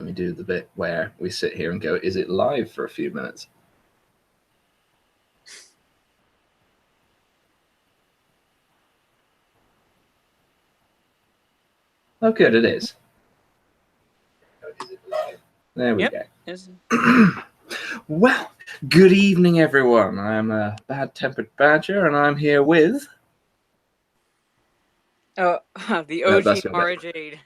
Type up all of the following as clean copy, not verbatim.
Let me do the bit where we sit here and go, is it live for a few minutes? Oh, good, it is. Is it live? There we go. Yes. Well, good evening, everyone. I'm a bad-tempered badger, and I'm here with... The OG Mara Jade.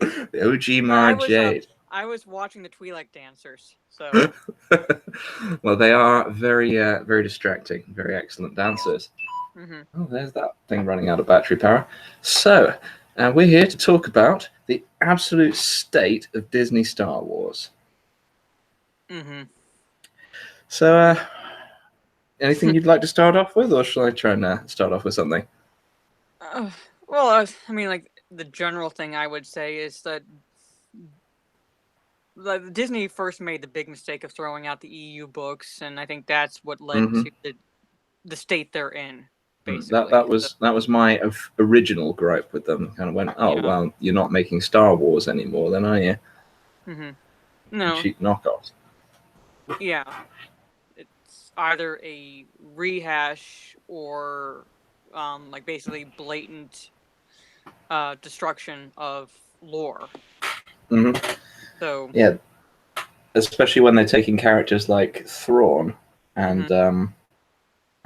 The OG Mara Jade. I was watching the Twi'lek dancers, so... Well, they are very, very distracting, very excellent dancers. Mm-hmm. Oh, there's that thing running out of battery power. So, we're here to talk about the absolute state of Disney Star Wars. Mm-hmm. So, anything you'd like to start off with, or shall I try and start off with something? Well, I mean, like, the general thing I would say is that Disney first made the big mistake of throwing out the EU books, and I think that's what led to the state they're in. Basically, that was my original gripe with them. Kind of went, well, you're not making Star Wars anymore, then, are you? Mm-hmm. No. Cheap knockoffs. Yeah, it's either a rehash or, like, basically blatant destruction of lore. Mm-hmm. So yeah, especially when they're taking characters like Thrawn and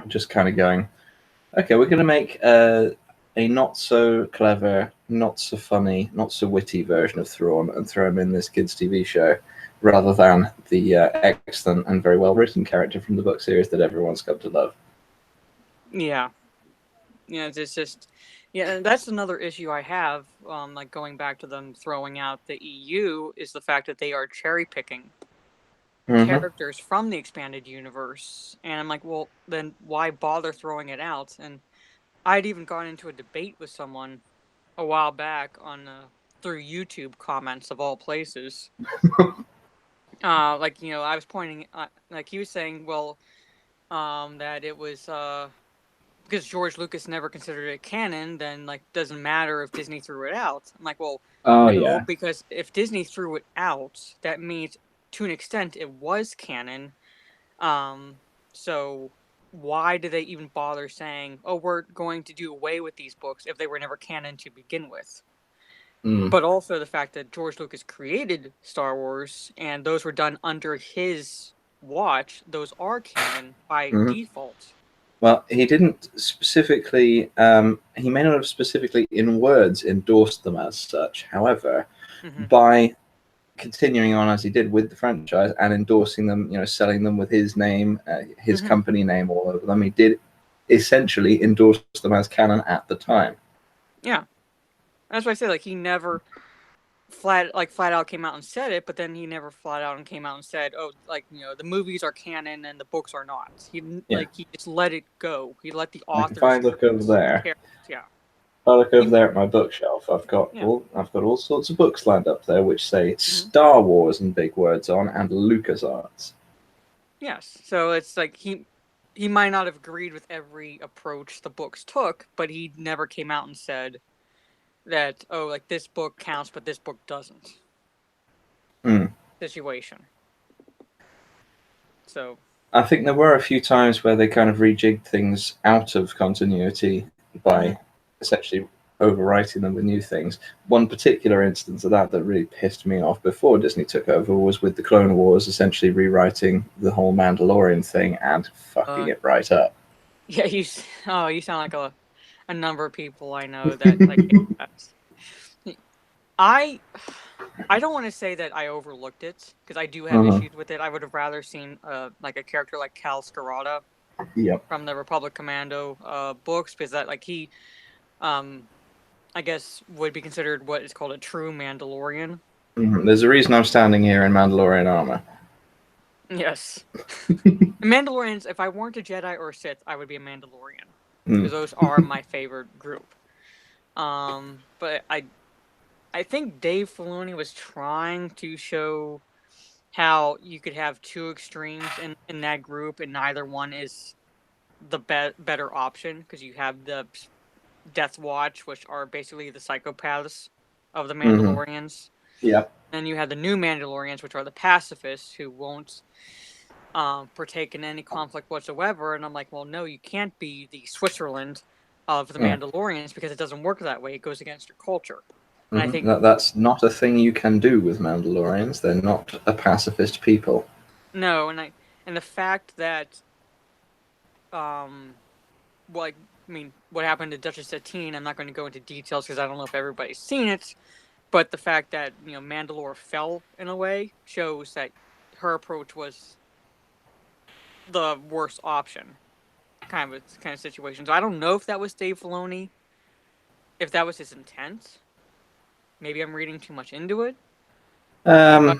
just kind of going, okay, we're going to make a not so clever, not so funny, not so witty version of Thrawn and throw him in this kids' TV show, rather than the excellent and very well written character from the book series that everyone's come to love. Yeah, it's just, and that's another issue I have. Like, going back to them throwing out the EU is the fact that they are cherry picking characters from the expanded universe, and I'm like, well, then why bother throwing it out? And I'd even gone into a debate with someone a while back on through YouTube comments of all places. Like, I was pointing, like, he was saying, well, that it was because George Lucas never considered it canon, then, like, doesn't matter if Disney threw it out. I'm like, well, no, because if Disney threw it out, that means to an extent it was canon. So why did they even bother saying, oh, we're going to do away with these books if they were never canon to begin with? But also the fact that George Lucas created Star Wars and those were done under his watch, those are canon by default. Well, he didn't specifically, he may not have specifically in words endorsed them as such. However, by continuing on as he did with the franchise and endorsing them, selling them with his name, his company name all over them, he did essentially endorse them as canon at the time. Yeah. That's why I say, like, he never flat out came out and said it, but then he never flat out and came out and said, oh, like, the movies are canon and the books are not. He just let it go. He let the authors. If I look over there, if I look over there at my bookshelf, I've got all sorts of books lined up there which say Star Wars in big words on and LucasArts. Yes, so it's like he might not have agreed with every approach the books took, but he never came out and said that, oh, like, this book counts, but this book doesn't. Situation. So I think there were a few times where they kind of rejigged things out of continuity by essentially overwriting them with new things. One particular instance of that really pissed me off before Disney took over was with the Clone Wars, essentially rewriting the whole Mandalorian thing and fucking it right up. Yeah, you sound like a number of people I know that like. I don't want to say that I overlooked it because I do have issues with it. I would have rather seen like a character like Cal Scarada from the Republic Commando books, because that, like, he I guess would be considered what is called a true Mandalorian. There's a reason I'm standing here in Mandalorian armor. Yes. Mandalorians, if I weren't a Jedi or a Sith, I would be a Mandalorian. Because those are my favorite group. But I think Dave Filoni was trying to show how you could have two extremes in that group, and neither one is the better option, because you have the Death Watch, which are basically the psychopaths of the Mandalorians. Yeah. And you have the new Mandalorians, which are the pacifists who won't partake in any conflict whatsoever. And I'm like, well, no, you can't be the Switzerland of the Mandalorians because it doesn't work that way. It goes against your culture. And I think that's not a thing you can do with Mandalorians. They're not a pacifist people. no, and the fact that like, I mean, what happened to Duchess Satine, I'm not going to go into details because I don't know if everybody's seen it, but the fact that, Mandalore fell in a way shows that her approach was the worst option, kind of situation. So I don't know if that was Dave Filoni, if that was his intent. Maybe I'm reading too much into it. But,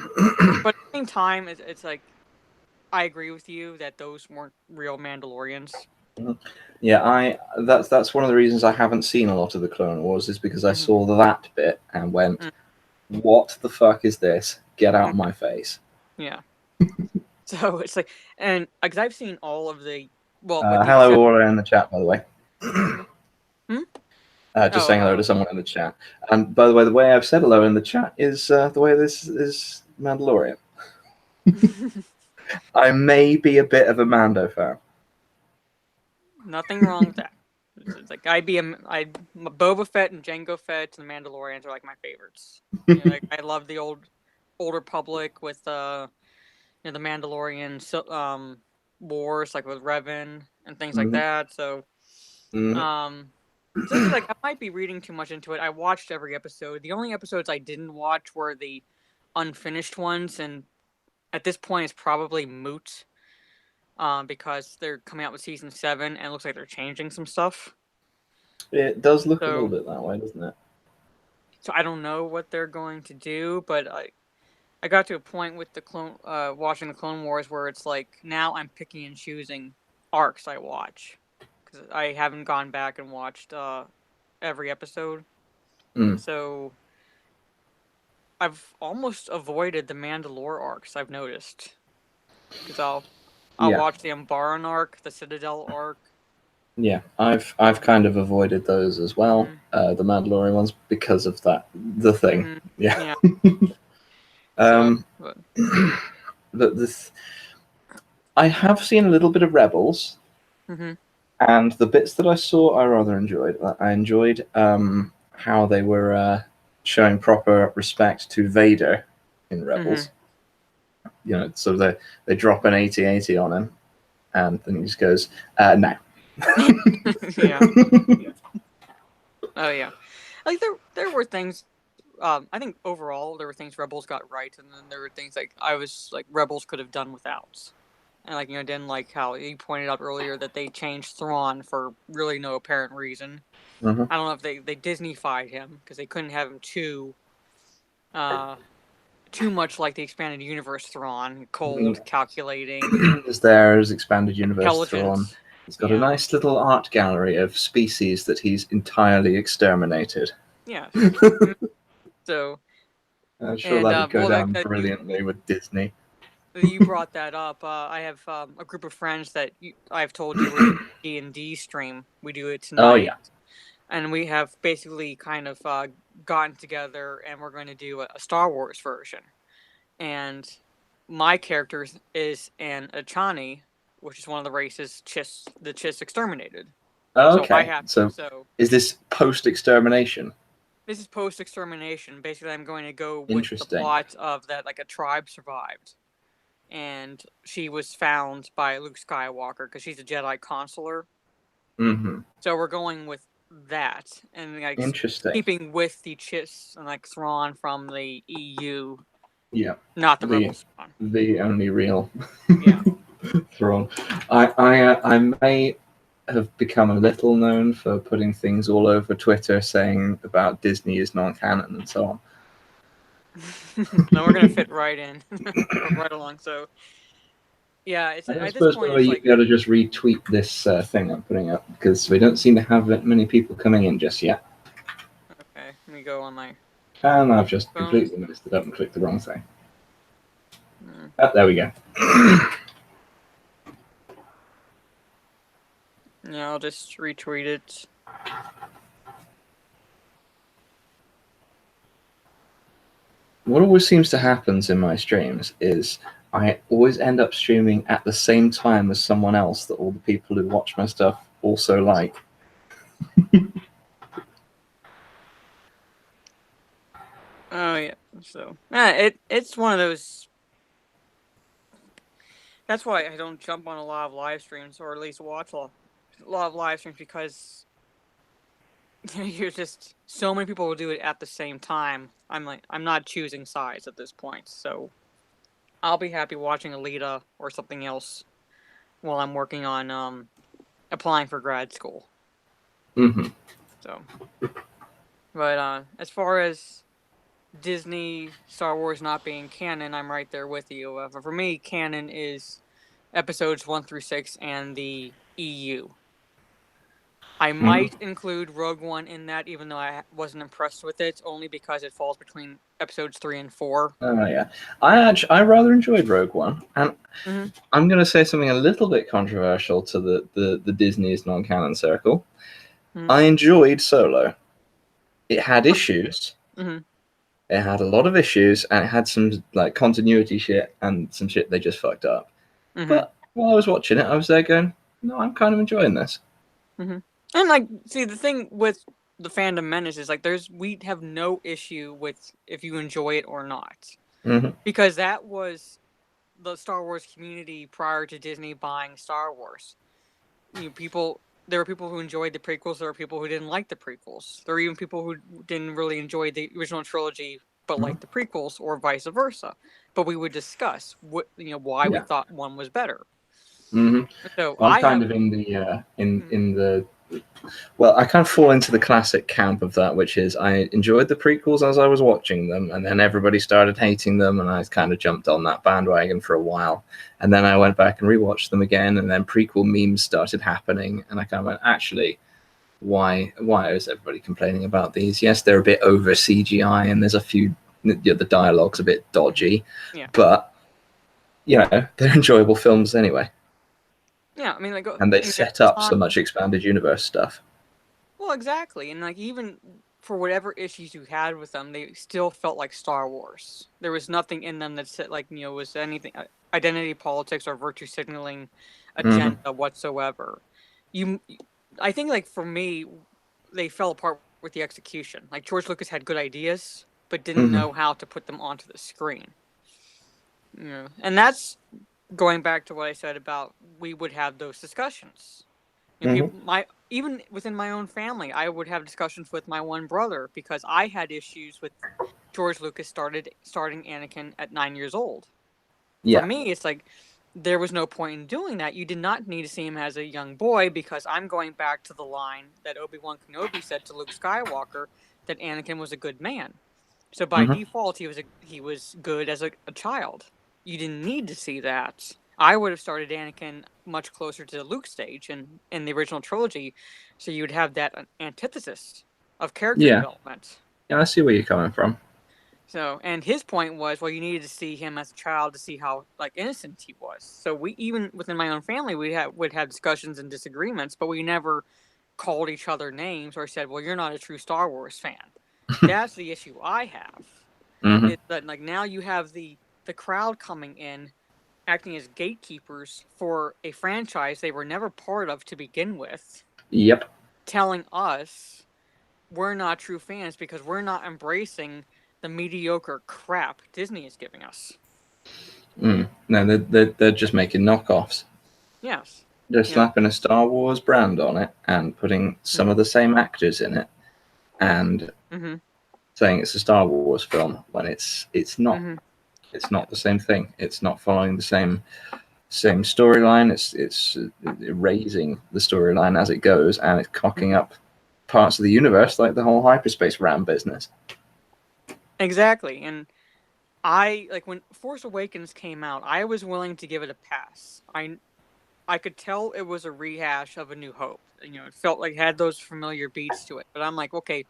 but at the same time, it's like, I agree with you that those weren't real Mandalorians. Yeah, that's one of the reasons I haven't seen a lot of the Clone Wars is because I saw that bit and went, "What the fuck is this? Get out of my face!" Yeah. So it's like, and because I've seen all of the hello, all in the chat, by the way. Just saying hello to someone in the chat. And by the way, the way I've said hello in the chat is the way this is Mandalorian. I may be a bit of a Mando fan. Nothing wrong with that. It's like Boba Fett and Jango Fett and the Mandalorians are like my favorites. Like, I love the Old Republic with the Mandalorian wars, like with Revan and things like that. So so it's like I might be reading too much into it. I watched every episode. The only episodes I didn't watch were the unfinished ones, and at this point it's probably moot. Because they're coming out with season 7 and it looks like they're changing some stuff. It does look a little bit that way, doesn't it? So I don't know what they're going to do, but I got to a point with watching the Clone Wars where it's like now I'm picking and choosing arcs I watch because I haven't gone back and watched every episode. So I've almost avoided the Mandalore arcs. I've noticed because I'll watch the Umbaran arc, the Citadel arc. Yeah, I've kind of avoided those as well, the Mandalorian ones, because of that. The thing, yeah. But this, I have seen a little bit of Rebels, and the bits that I saw, I rather enjoyed. I enjoyed how they were showing proper respect to Vader in Rebels. So they drop an 80-80 on him, and then he just goes, "No." Yeah. Oh yeah. Like there were things. I think overall there were things Rebels got right, and then there were things like I was like Rebels could have done without. And like didn't like how you pointed out earlier that they changed Thrawn for really no apparent reason. I don't know if they Disney-fied him because they couldn't have him too much like the expanded universe Thrawn, cold, calculating. There's expanded universe Thrawn. Intelligence. He's got a nice little art gallery of species that he's entirely exterminated. Yeah. So I'm sure that would go down brilliantly with Disney. You brought that up. I have a group of friends that I've told you we're doing D&D stream. We do it tonight. Oh yeah. And we have basically kind of gotten together, and we're going to do a Star Wars version. And my character is an Achani, which is one of the races the Chiss exterminated. Okay. So is this post-extermination? This is post-extermination. Basically, I'm going to go with the plot of that, like a tribe survived. And she was found by Luke Skywalker because she's a Jedi consular. So we're going with that, and like keeping with the Chiss and like Thrawn from the EU. Yeah, not the Rebels. The only real Thrawn. I may have become a little known for putting things all over Twitter saying about Disney is non-canon and so on. No, we're gonna fit right in, right along. So, yeah, it's at this point. It's you got to just retweet this thing I'm putting up because we don't seem to have that many people coming in just yet. Okay, let me go on my. And I've just completely messed it up and clicked the wrong thing. Oh, there we go. Yeah, I'll just retweet it. what always seems to happen in my streams is I always end up streaming at the same time as someone else that all the people who watch my stuff also like. Oh yeah, so it's one of those. That's why I don't jump on a lot of live streams, or at least watch a lot of live streams, because you're just so many people will do it at the same time. I'm not choosing sides at this point, so I'll be happy watching Alita or something else while I'm working on applying for grad school. Mm-hmm. So, but as far as Disney Star Wars not being canon, I'm right there with you. For me, canon is episodes 1 through 6 and the EU. I might include Rogue One in that, even though I wasn't impressed with it, only because it falls between episodes 3 and 4. Oh yeah, I rather enjoyed Rogue One, and I'm going to say something a little bit controversial to the Disney's non-canon circle. I enjoyed Solo. It had issues. It had a lot of issues, and it had some like continuity shit and some shit they just fucked up. But while I was watching it, I was there going, "No, I'm kind of enjoying this." And like, see, the thing with the Fandom Menace is like, we have no issue with if you enjoy it or not, because that was the Star Wars community prior to Disney buying Star Wars. There were people who enjoyed the prequels. There were people who didn't like the prequels. There were even people who didn't really enjoy the original trilogy but liked the prequels, or vice versa. But we would discuss why we thought one was better. So I'm kind of in the well, I kind of fall into the classic camp of that, which is I enjoyed the prequels as I was watching them, and then everybody started hating them, and I kind of jumped on that bandwagon for a while. And then I went back and rewatched them again, and then prequel memes started happening, and I kind of went, actually, why is everybody complaining about these? Yes, they're a bit over CGI, and there's a few, the dialogue's a bit dodgy, but they're enjoyable films anyway. Yeah, I mean, like, and they set up so much expanded universe stuff. Well, exactly, and like, even for whatever issues you had with them, they still felt like Star Wars. There was nothing in them that said, like, was anything identity politics or virtue signaling agenda whatsoever. I think, like, for me, they fell apart with the execution. Like, George Lucas had good ideas, but didn't know how to put them onto the screen. And that's going back to what I said about we would have those discussions. Even within my own family, I would have discussions with my one brother because I had issues with George Lucas starting Anakin at 9 years old. For me, it's like there was no point in doing that. You did not need to see him as a young boy, because I'm going back to the line that Obi-Wan Kenobi said to Luke Skywalker, that Anakin was a good man. So by default, he was good as a child. You didn't need to see that. I would have started Anakin much closer to Luke's stage in the original trilogy, so you would have that antithesis of character development. Yeah, I see where you're coming from. So, and his point was, well, you needed to see him as a child to see how innocent he was. So we, even within my own family, would have discussions and disagreements, but we never called each other names or said, well, you're not a true Star Wars fan. That's the issue I have. It's that, like, now you have the crowd coming in, acting as gatekeepers for a franchise they were never part of to begin with. Yep. Telling us we're not true fans because we're not embracing the mediocre crap Disney is giving us. No, they're just making knockoffs. Yes. They're slapping a Star Wars brand on it and putting some of the same actors in it, and saying it's a Star Wars film when it's not. It's not the same thing. It's not following the same storyline. It's erasing the storyline as it goes, and it's cocking up parts of the universe, like the whole hyperspace ram business. Exactly. And when Force Awakens came out, I was willing to give it a pass. I could tell it was a rehash of A New Hope. It felt like it had those familiar beats to it. But I'm like, okay,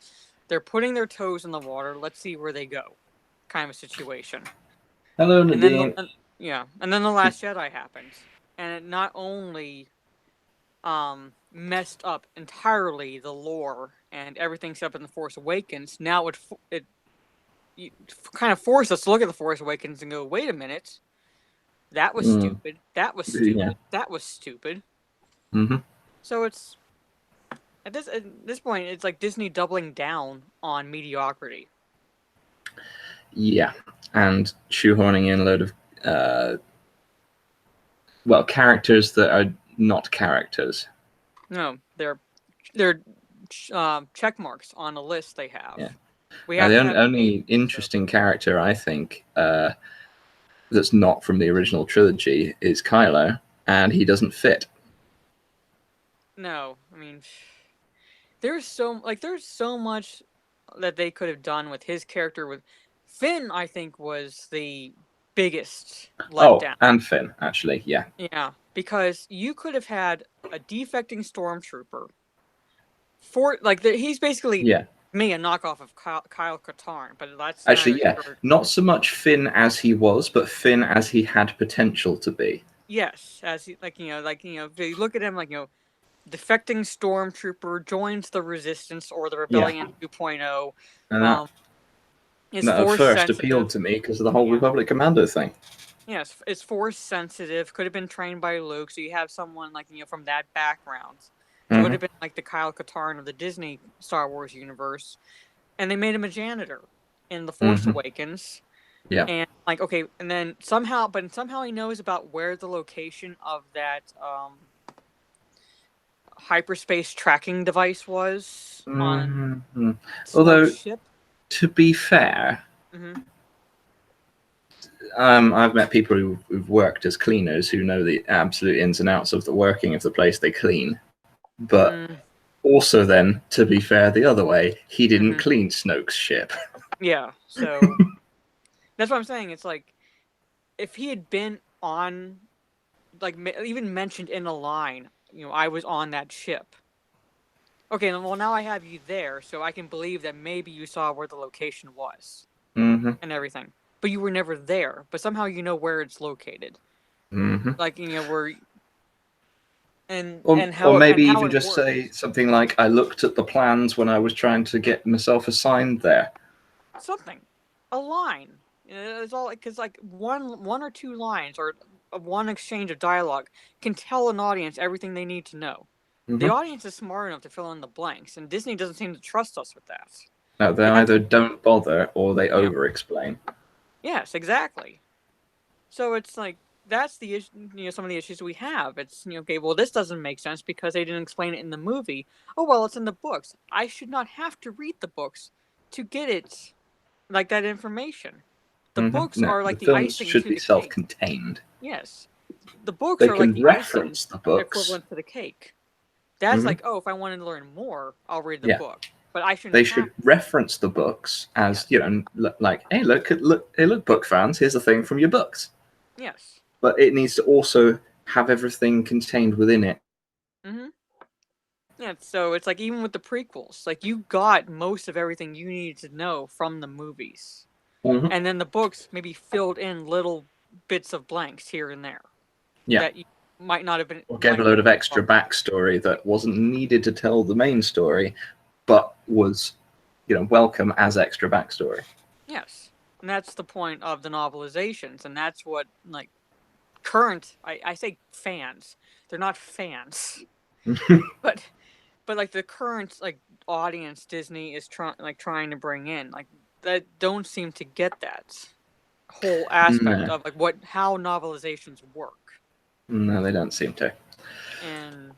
they're putting their toes in the water. Let's see where they go, kind of a situation. Hello, Nadine. And then The Last Jedi happened, and it not only messed up entirely the lore and everything set up in The Force Awakens. Now it kind of forced us to look at the Force Awakens and go, wait a minute, that was stupid. That was stupid. Yeah. That was stupid. Mm-hmm. So it's at this point, it's like Disney doubling down on mediocrity. Yeah, and shoehorning in a load of characters that are not characters. No, they're check marks on a list they have. Yeah. We have the to have only interesting character I think that's not from the original trilogy is Kylo, and he doesn't fit. No, I mean, there's so much that they could have done with his character. With Finn, I think was the biggest letdown. Oh, and Finn, actually, yeah. Yeah, because you could have had a defecting stormtrooper. He's basically Yeah. me, a knockoff of Kyle Katarn, but that's actually, yeah, not so much Finn as he was, but Finn as he had potential to be. Yes, as he if you look at him defecting stormtrooper joins the resistance or the rebellion 2.0. And that at first appealed to me because of the whole Republic Commando thing. Yes, it's force sensitive. Could have been trained by Luke, so you have someone from that background. So it would have been like the Kyle Katarn of the Disney Star Wars universe, and they made him a janitor in The Force Awakens. Yeah, and and then somehow he knows about where the location of that hyperspace tracking device was on although ship. To be fair, I've met people who've worked as cleaners who know the absolute ins and outs of the working of the place they clean. But also then, to be fair, the other way, he didn't clean Snoke's ship. Yeah, so that's what I'm saying. It's like, if he had been on, even mentioned in a line, I was on that ship. Okay, well, now I have you there, so I can believe that maybe you saw where the location was and everything. But you were never there. But somehow you know where it's located. Where... Or maybe even just say something like, I looked at the plans when I was trying to get myself assigned there. Something. A line. It's all because one or two lines or one exchange of dialogue can tell an audience everything they need to know. The audience is smart enough to fill in the blanks, and Disney doesn't seem to trust us with that. No, they either don't bother or they over-explain. Yes, exactly. So it's like, that's the issue, some of the issues we have. It's, okay, well, this doesn't make sense because they didn't explain it in the movie. Oh, well, it's in the books. I should not have to read the books to get it, that information. The books are like the icing should to be the self-contained. cake. Yes. The books they are can like the reference icing the books. equivalent to the cake. That's oh, if I wanted to learn more, I'll read the book. But I shouldn't. They should reference the books as hey, look, book fans, here's the thing from your books. Yes. But it needs to also have everything contained within it. Yeah, so it's like, even with the prequels, you got most of everything you needed to know from the movies, and then the books maybe filled in little bits of blanks here and there. Yeah. That you might not have been. Or gave a load of extra backstory that wasn't needed to tell the main story, but was, welcome as extra backstory. Yes, and that's the point of the novelizations, and that's what current. I say fans. They're not fans, but the current audience Disney is trying to bring in that don't seem to get that whole aspect of how novelizations work. No, they don't seem to. And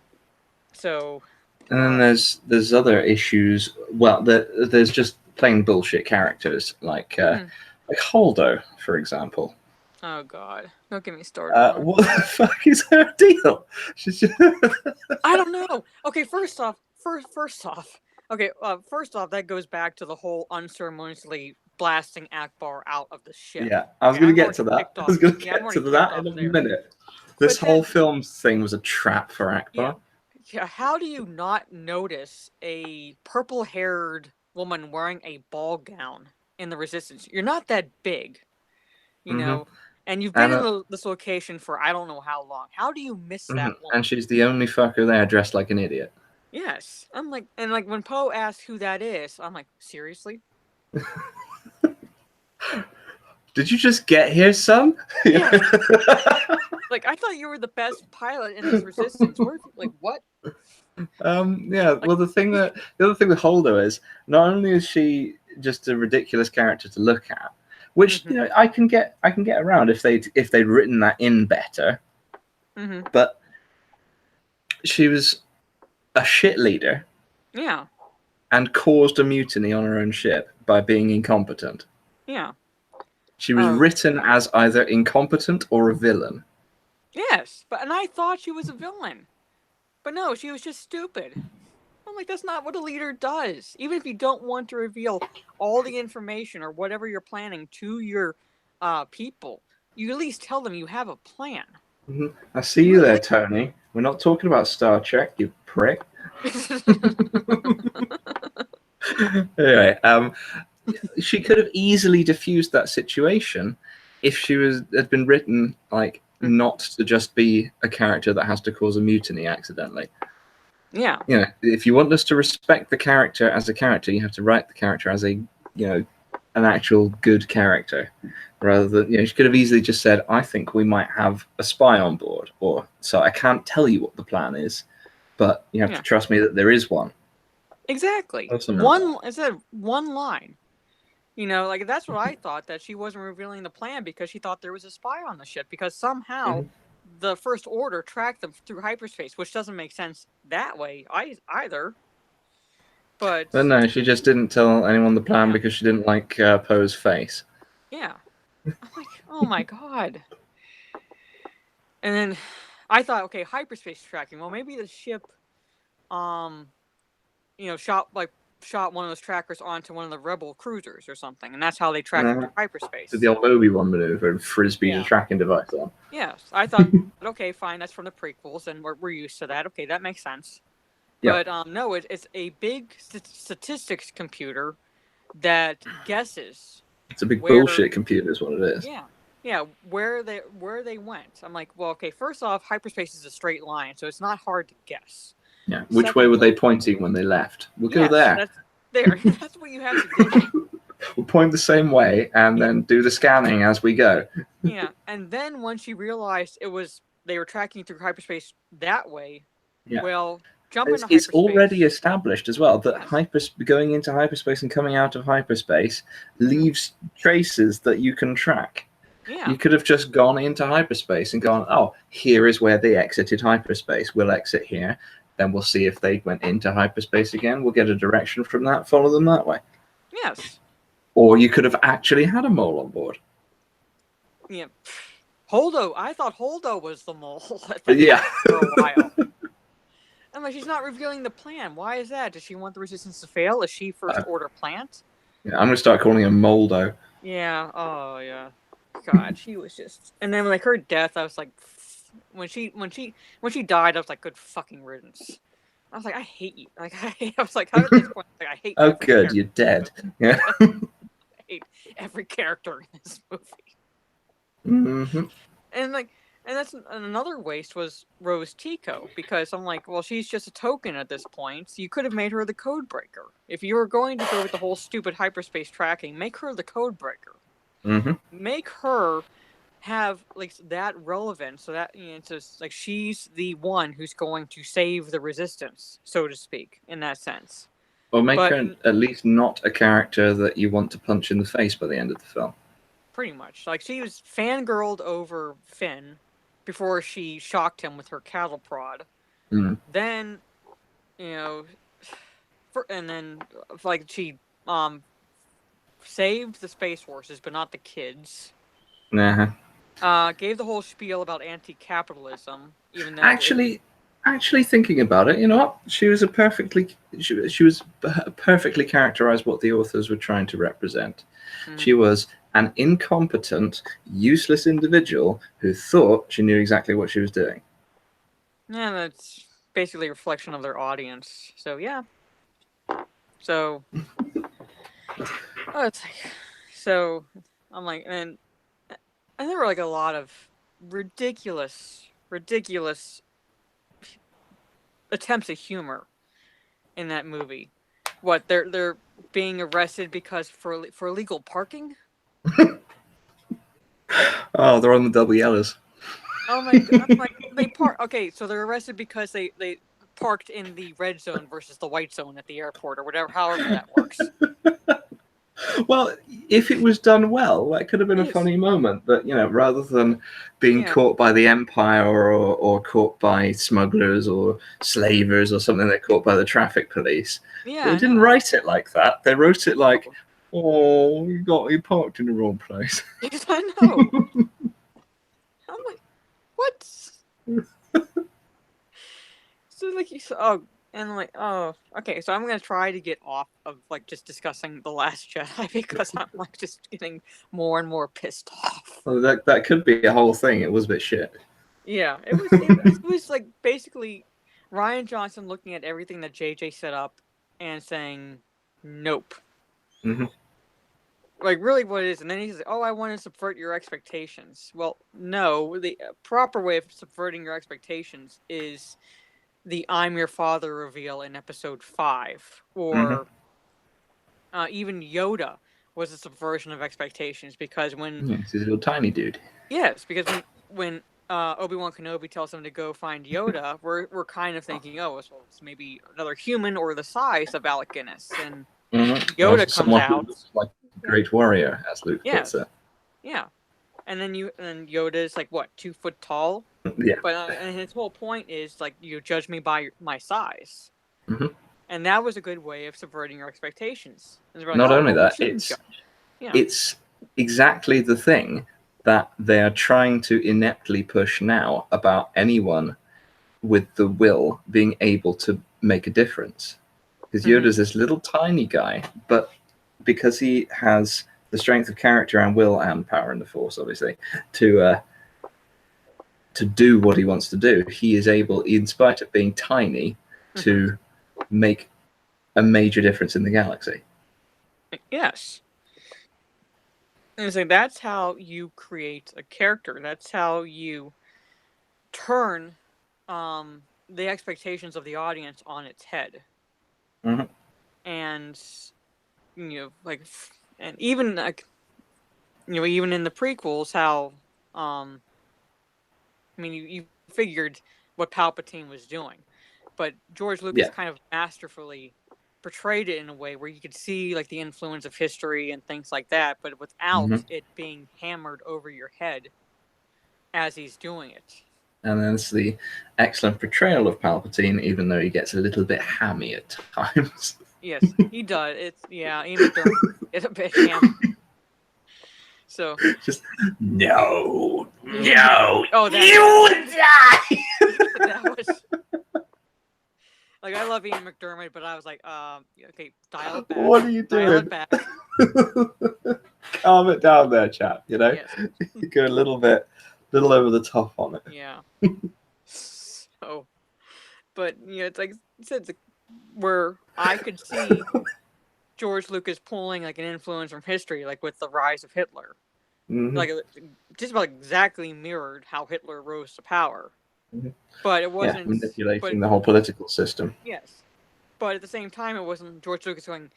so. And then there's other issues. Well, there's just plain bullshit characters like Holdo, for example. Oh God! Don't get me started. What the fuck is her deal? I don't know. Okay, first off, that goes back to the whole unceremoniously blasting Akbar out of the ship. Yeah, I was going to get to that. I was going to get to that in a minute. This whole film thing was a trap for Akbar. Yeah, how do you not notice a purple-haired woman wearing a ball gown in the Resistance? You're not that big, know, and you've been in this location for I don't know how long. How do you miss that woman? And she's the only fucker there dressed like an idiot. Yes, I'm when Poe asks who that is, I'm like, seriously? Did you just get here, son? Yeah. Like, I thought you were the best pilot in this Resistance. Like, what? Yeah. Well, the other thing with Holdo is not only is she just a ridiculous character to look at, which I can get around if they'd written that in better. But she was a shit leader. Yeah. And caused a mutiny on her own ship by being incompetent. Yeah. She was written as either incompetent or a villain. Yes, and I thought she was a villain. But no, she was just stupid. I'm like, that's not what a leader does. Even if you don't want to reveal all the information or whatever you're planning to your people, you at least tell them you have a plan. I see you there, Tony. We're not talking about Star Trek, you prick. Anyway, she could have easily diffused that situation if she had been written like not to just be a character that has to cause a mutiny accidentally. Yeah. You know, if you want us to respect the character as a character, you have to write the character as an actual good character, rather than she could have easily just said, "I think we might have a spy on board," or "So I can't tell you what the plan is, but you have to trust me that there is one." Exactly. One line. Like that's what I thought, that she wasn't revealing the plan because she thought there was a spy on the ship, because somehow the First Order tracked them through hyperspace, which doesn't make sense that way either. But no, she just didn't tell anyone the plan because she didn't like Poe's face. Yeah. I'm like, oh my god. And then I thought, okay, hyperspace tracking. Well, maybe the ship, shot one of those trackers onto one of the rebel cruisers or something, and that's how they tracked through hyperspace. Did the old Obi-Wan maneuver and frisbee the tracking device on? Yes, I thought, okay, fine, that's from the prequels, and we're used to that. Okay, that makes sense. But no, it's a big statistics computer that guesses. It's a big bullshit computer, is what it is. Yeah, where they went. I'm like, well, okay, first off, hyperspace is a straight line, so it's not hard to guess. Yeah, which way were they pointing when they left? We'll go there. That's there. That's what you have to do. We'll point the same way and then do the scanning as we go. Yeah, and then once you realized they were tracking through hyperspace that way, well, jump into hyperspace. It's already established as well that going into hyperspace and coming out of hyperspace leaves traces that you can track. Yeah. You could have just gone into hyperspace and gone, oh, here is where they exited hyperspace. We'll exit here. Then we'll see if they went into hyperspace again. We'll get a direction from that, follow them that way. Yes. Or you could have actually had a mole on board. Yeah. Holdo. I thought Holdo was the mole. For a while. I'm like, she's not revealing the plan. Why is that? Does she want the Resistance to fail? Is she First Order plant? Yeah, I'm going to start calling him Moldo. Yeah. Oh, yeah. God, she was just... And then, like, her death, I was like... When she died, I was like, good fucking riddance. I was like, I hate you. Like, I was like, how did this point? Like, I hate. Oh, good, you're dead. Yeah. I hate every character in this movie. And that's another waste was Rose Tico, because I'm like, well, she's just a token at this point. So you could have made her the code breaker. If you were going to go with the whole stupid hyperspace tracking, make her the code breaker. Make her have like that relevant, so that it's just like she's the one who's going to save the Resistance, so to speak, in that sense. Or make her at least not a character that you want to punch in the face by the end of the film. Pretty much, like she was fangirled over Finn before she shocked him with her cattle prod. Then, and then like she saved the Space Forces, but not the kids. Gave the whole spiel about anti-capitalism, even though actually thinking about it, you know what? She was perfectly characterized what the authors were trying to represent. She was an incompetent, useless individual who thought she knew exactly what she was doing. Yeah, that's basically a reflection of their audience. So yeah. So I'm like, and there were like a lot of ridiculous attempts at humor in that movie. What, they're being arrested because for illegal parking? Oh, they're on the double yellows. Oh my god! Like they park. Okay, so they're arrested because they parked in the red zone versus the white zone at the airport or whatever. However that works. Well, if it was done well, that could have been a Yes. funny moment. But rather than being Yeah. caught by the Empire or caught by smugglers or slavers or something, they're caught by the traffic police. Yeah. They I didn't know. write it like that. They wrote it like, No. "Oh, you parked in the wrong place." Yes, I know. I'm like, what? So like you said, oh, and I'm like, oh, okay. So I'm gonna try to get off of like just discussing the Last Jedi because I'm like just getting more and more pissed off. Well, that could be a whole thing. It was a bit shit. Yeah, it was like basically Ryan Johnson looking at everything that JJ set up and saying, nope. Mm-hmm. Like really what it is, and then he says, oh, I want to subvert your expectations. Well, no, the proper way of subverting your expectations is the I'm your father reveal in episode 5, or even Yoda was a subversion of expectations because when Yeah, he's a little tiny dude. when Obi-Wan Kenobi tells him to go find Yoda, we're kind of thinking, oh, well, it's maybe another human or the size of Alec Guinness, and Yoda comes Someone who out. looks like a great warrior, as Luke puts Yes, it. yeah, and then Yoda is like what, 2 foot tall, Yeah. but and his whole point is like, you judge me by my size. Mm-hmm. And that was a good way of subverting your expectations. Like, Not only that, Yeah. it's exactly the thing that they are trying to ineptly push now about anyone with the will being able to make a difference. Because Yoda's this little tiny guy, but because he has the strength of character and will and power in the Force, obviously, to do what he wants to do, he is able, in spite of being tiny, to make a major difference in the galaxy. Yes. And it's like, that's how you create a character. That's how you turn the expectations of the audience on its head. Mm-hmm. And like, and even like, even in the prequels, how you figured what Palpatine was doing, but George Lucas kind of masterfully portrayed it in a way where you could see like the influence of history and things like that, but without it being hammered over your head as he's doing it. And then it's the excellent portrayal of Palpatine, even though he gets a little bit hammy at times. Yes, he does. Ian McDermott is a bit hammy. So just no. Oh, that you would die. That was like, I love Ian McDermott, but I was like, okay, dial it back. What are you doing? Dial it back. Calm it down there, chap. Yes. You go a little over the top on it. Yeah. So, but it's like you said, where I could see George Lucas pulling like an influence from history, like with the rise of Hitler. Like just about exactly mirrored how Hitler rose to power. But it wasn't manipulating the whole political system. Yes, but at the same time, it wasn't George Lucas going,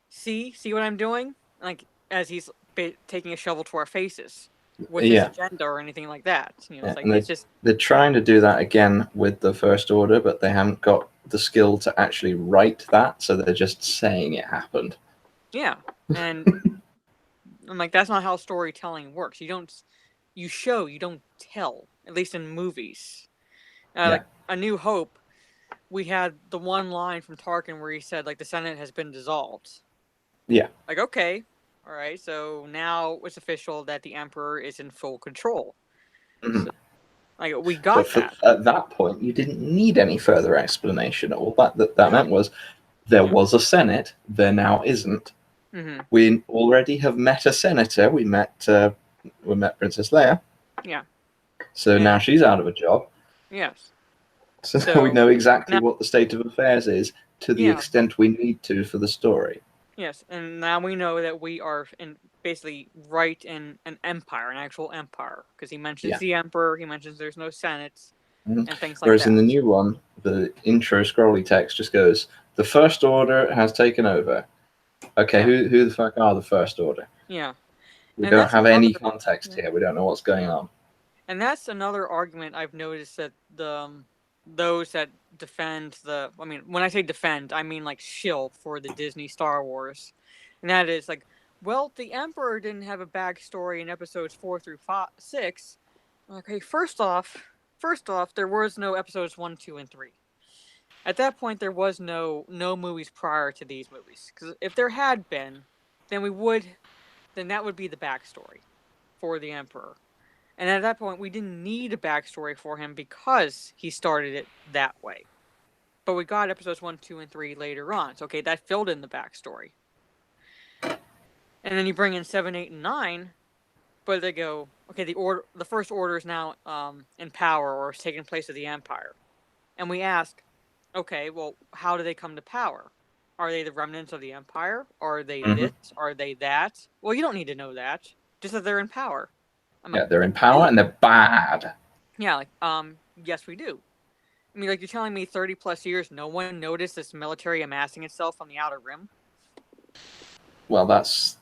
see what I'm doing, like as he's taking a shovel to our faces with his agenda or anything like that. It's like, it's just they're trying to do that again with the First Order, but they haven't got the skill to actually write that, so they're just saying it happened. Yeah, and I'm like, that's not how storytelling works. You show, you don't tell. At least in movies. Like A New Hope, we had the one line from Tarkin where he said, like, the Senate has been dissolved. Yeah. Like, okay, all right, so now it's official that the Emperor is in full control. So, like, we got that. At that point, you didn't need any further explanation. All that meant was there was a Senate, there now isn't. We already have met a senator. We met Princess Leia. Yeah. So now she's out of a job. Yes. So we know exactly what the state of affairs is to the extent we need to for the story. Yes, and now we know that we are basically right in an empire, an actual empire, because he mentions the Emperor, he mentions there's no Senate, and things like that. Whereas in the new one, the intro scrolly text just goes, "The First Order has taken over." Okay, who the fuck are the First Order? Yeah, We And don't that's have any another, context here. We don't know what's going on. and that's another argument I've noticed that those that defend I mean, when I say defend, I mean like shill for the Disney Star Wars, and that is like, well, the Emperor didn't have a backstory in episodes 4 through 6. Okay, first off, there was no episodes 1, 2, and 3. At that point, there was no movies prior to these movies. Because if there had been, then that would be the backstory for the Emperor. And at that point, we didn't need a backstory for him because he started it that way. But we got episodes 1, 2, and 3 later on. So okay, that filled in the backstory. And then you bring in 7, 8, and 9, but they go, okay, the First Order is now in power or is taking place of the Empire. And we ask, okay, well, how do they come to power? Are they the remnants of the Empire? Are they this? Are they that? Well, you don't need to know that. Just that they're in power. Yeah, they're in power and they're bad. Yeah, like, yes, we do. I mean, like, you're telling me 30 plus years, no one noticed this military amassing itself on the Outer Rim? Well, that's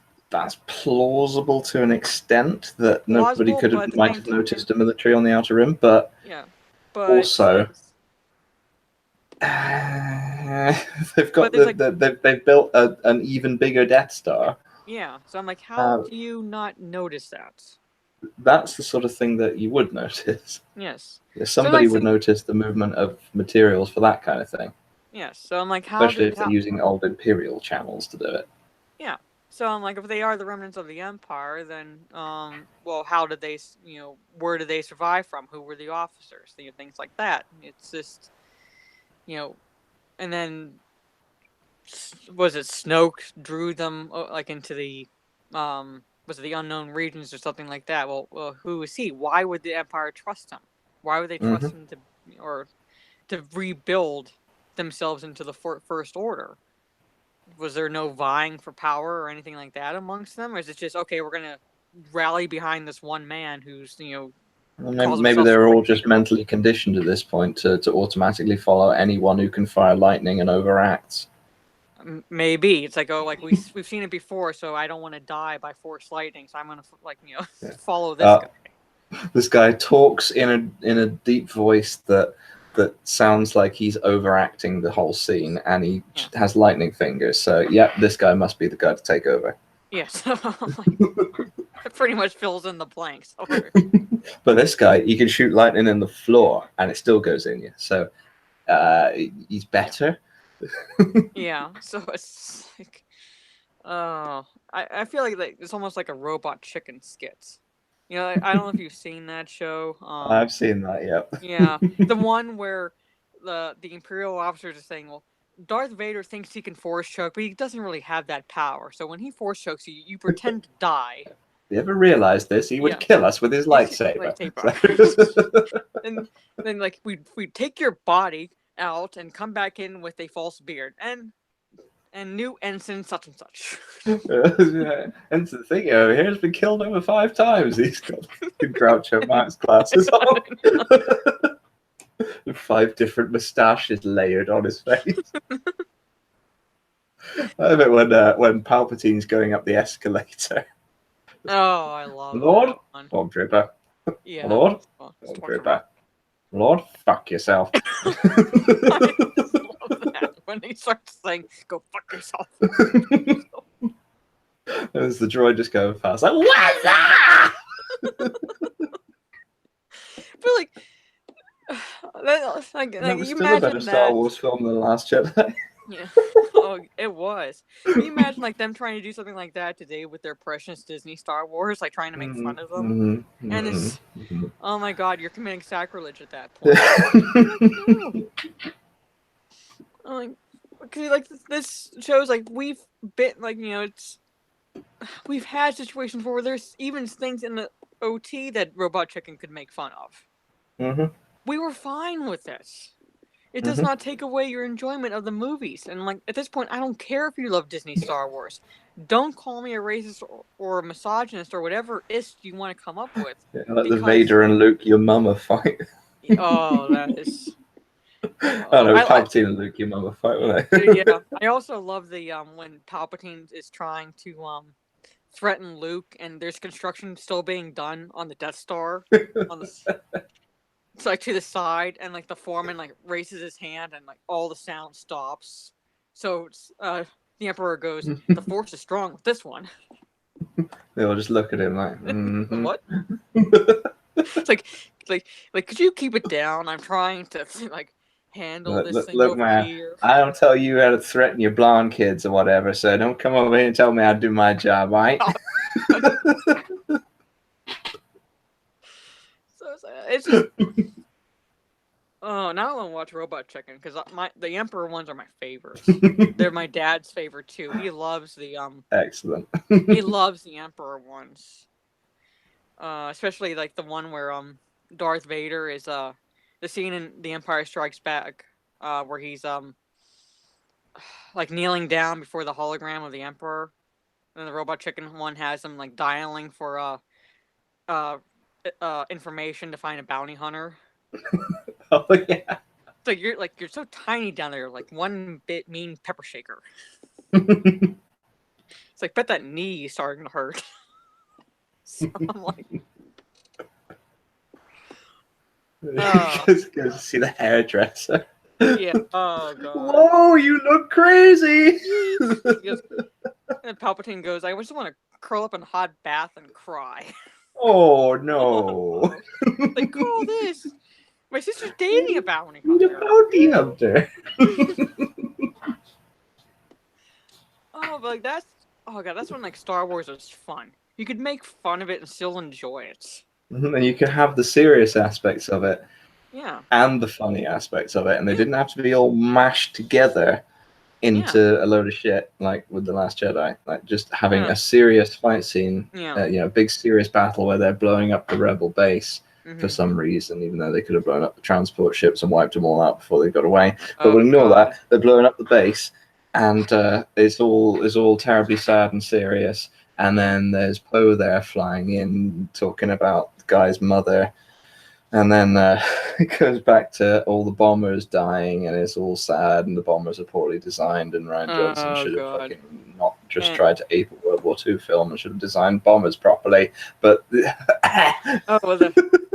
plausible to an extent that nobody might have noticed a military on the Outer Rim, but yeah, but also they've built an even bigger Death Star. Yeah, so I'm like, how do you not notice that? That's the sort of thing that you would notice. Yes. Somebody would notice the movement of materials for that kind of thing. Yes, so I'm like, especially if they're using old Imperial channels to do it. Yeah, so I'm like, if they are the remnants of the Empire, then, well, how did they, where did they survive from? Who were the officers? Things like that. It's just, and then, was it Snoke drew them, like, into the, was it the unknown regions or something like that? Well, who is he? Why would the Empire trust him? Why would they trust him to rebuild themselves into the First Order? Was there no vying for power or anything like that amongst them? Or is it just, okay, we're going to rally behind this one man who's, maybe they're all just mentally conditioned at this point to automatically follow anyone who can fire lightning and overacts. Maybe. It's like, oh, like we've seen it before, so I don't want to die by force lightning, so I'm going to, follow this guy. This guy talks in a deep voice that sounds like he's overacting the whole scene, and he has lightning fingers. So, this guy must be the guy to take over. Yes, it pretty much fills in the blanks. But this guy, he can shoot lightning in the floor, and it still goes in you. So, he's better. Yeah. So it's like, I feel like it's almost like a Robot Chicken skit. I don't know if you've seen that show. I've seen that, yep. Yeah, the one where the Imperial officers are saying, well, Darth Vader thinks he can force choke, but he doesn't really have that power. So when he force chokes you, you pretend to die. You ever realized this? He would kill us with his lightsaber. And then, like, we'd take your body out and come back in with a false beard and new ensign such and such. Ensign thing over here has been killed over 5 times. He's got Groucho Marx glasses on. 5 different moustaches layered on his face. I love it when Palpatine's going up the escalator. Oh, I love Lord, Stormtrooper. Yeah. Lord, Stormtrooper. Lord, fuck yourself. I just love that when he starts saying, "Go fuck yourself." As the droid just going fast, like, what's that? Like That was you still imagine a better Star Wars film than The Last Jedi. Yeah. Oh, it was. Can you imagine like them trying to do something like that today with their precious Disney Star Wars, like trying to make fun of them? And it's, oh my God, you're committing sacrilege at that point. Like, this shows like we've been like we've had situations where there's even things in the OT that Robot Chicken could make fun of. We were fine with this. It does not take away your enjoyment of the movies. And, like, at this point, I don't care if you love Disney Star Wars. Don't call me a racist or a misogynist or whatever ist you want to come up with. Yeah, like the Vader and Luke, your mama fight. Oh, that is... Oh, no, Palpatine and Luke, your mama fight, weren't they? Yeah. I also love the, when Palpatine is trying to, threaten Luke, and there's construction still being done on the Death Star. It's like to the side, and like the foreman like raises his hand, and like all the sound stops. So the Emperor goes, "The Force is strong with this one." They all just look at him like, What? It's like, could you keep it down? I'm trying to like handle this thing look, over man, here. I don't tell you how to threaten your blonde kids or whatever, so don't come over here and tell me how to do my job, right? So it's just. Oh, now I want to watch Robot Chicken because the Emperor ones are my favorites. They're my dad's favorite too. He loves the Excellent. he loves the Emperor ones. Especially like the one where Darth Vader is the scene in The Empire Strikes Back where he's like kneeling down before the hologram of the Emperor. And the Robot Chicken one has him like dialing for information to find a bounty hunter. Oh yeah. So you're so tiny down there, like one bit mean pepper shaker. It's like bet that knee is starting to hurt. So I'm like, Just go see the hairdresser. yeah. Oh god. Whoa, you look crazy. And Palpatine goes, I just want to curl up in a hot bath and cry. Oh no. Like, call this. My sister's dating a bounty hunter. A bounty hunter. Oh, but like that's when like Star Wars was fun. You could make fun of it and still enjoy it. And you could have the serious aspects of it. Yeah. And the funny aspects of it, and they didn't have to be all mashed together into a load of shit like with The Last Jedi. Like just having a serious fight scene, big serious battle where they're blowing up the rebel base for some reason, even though they could have blown up the transport ships and wiped them all out before they got away. But we'll ignore that. They're blowing up the base, and it's all terribly sad and serious. And then there's Poe there flying in, talking about the guy's mother. And then it goes back to all the bombers dying, and it's all sad, and the bombers are poorly designed, and Rian Johnson should have fucking not just tried to ape a World War II film and should have designed bombers properly. But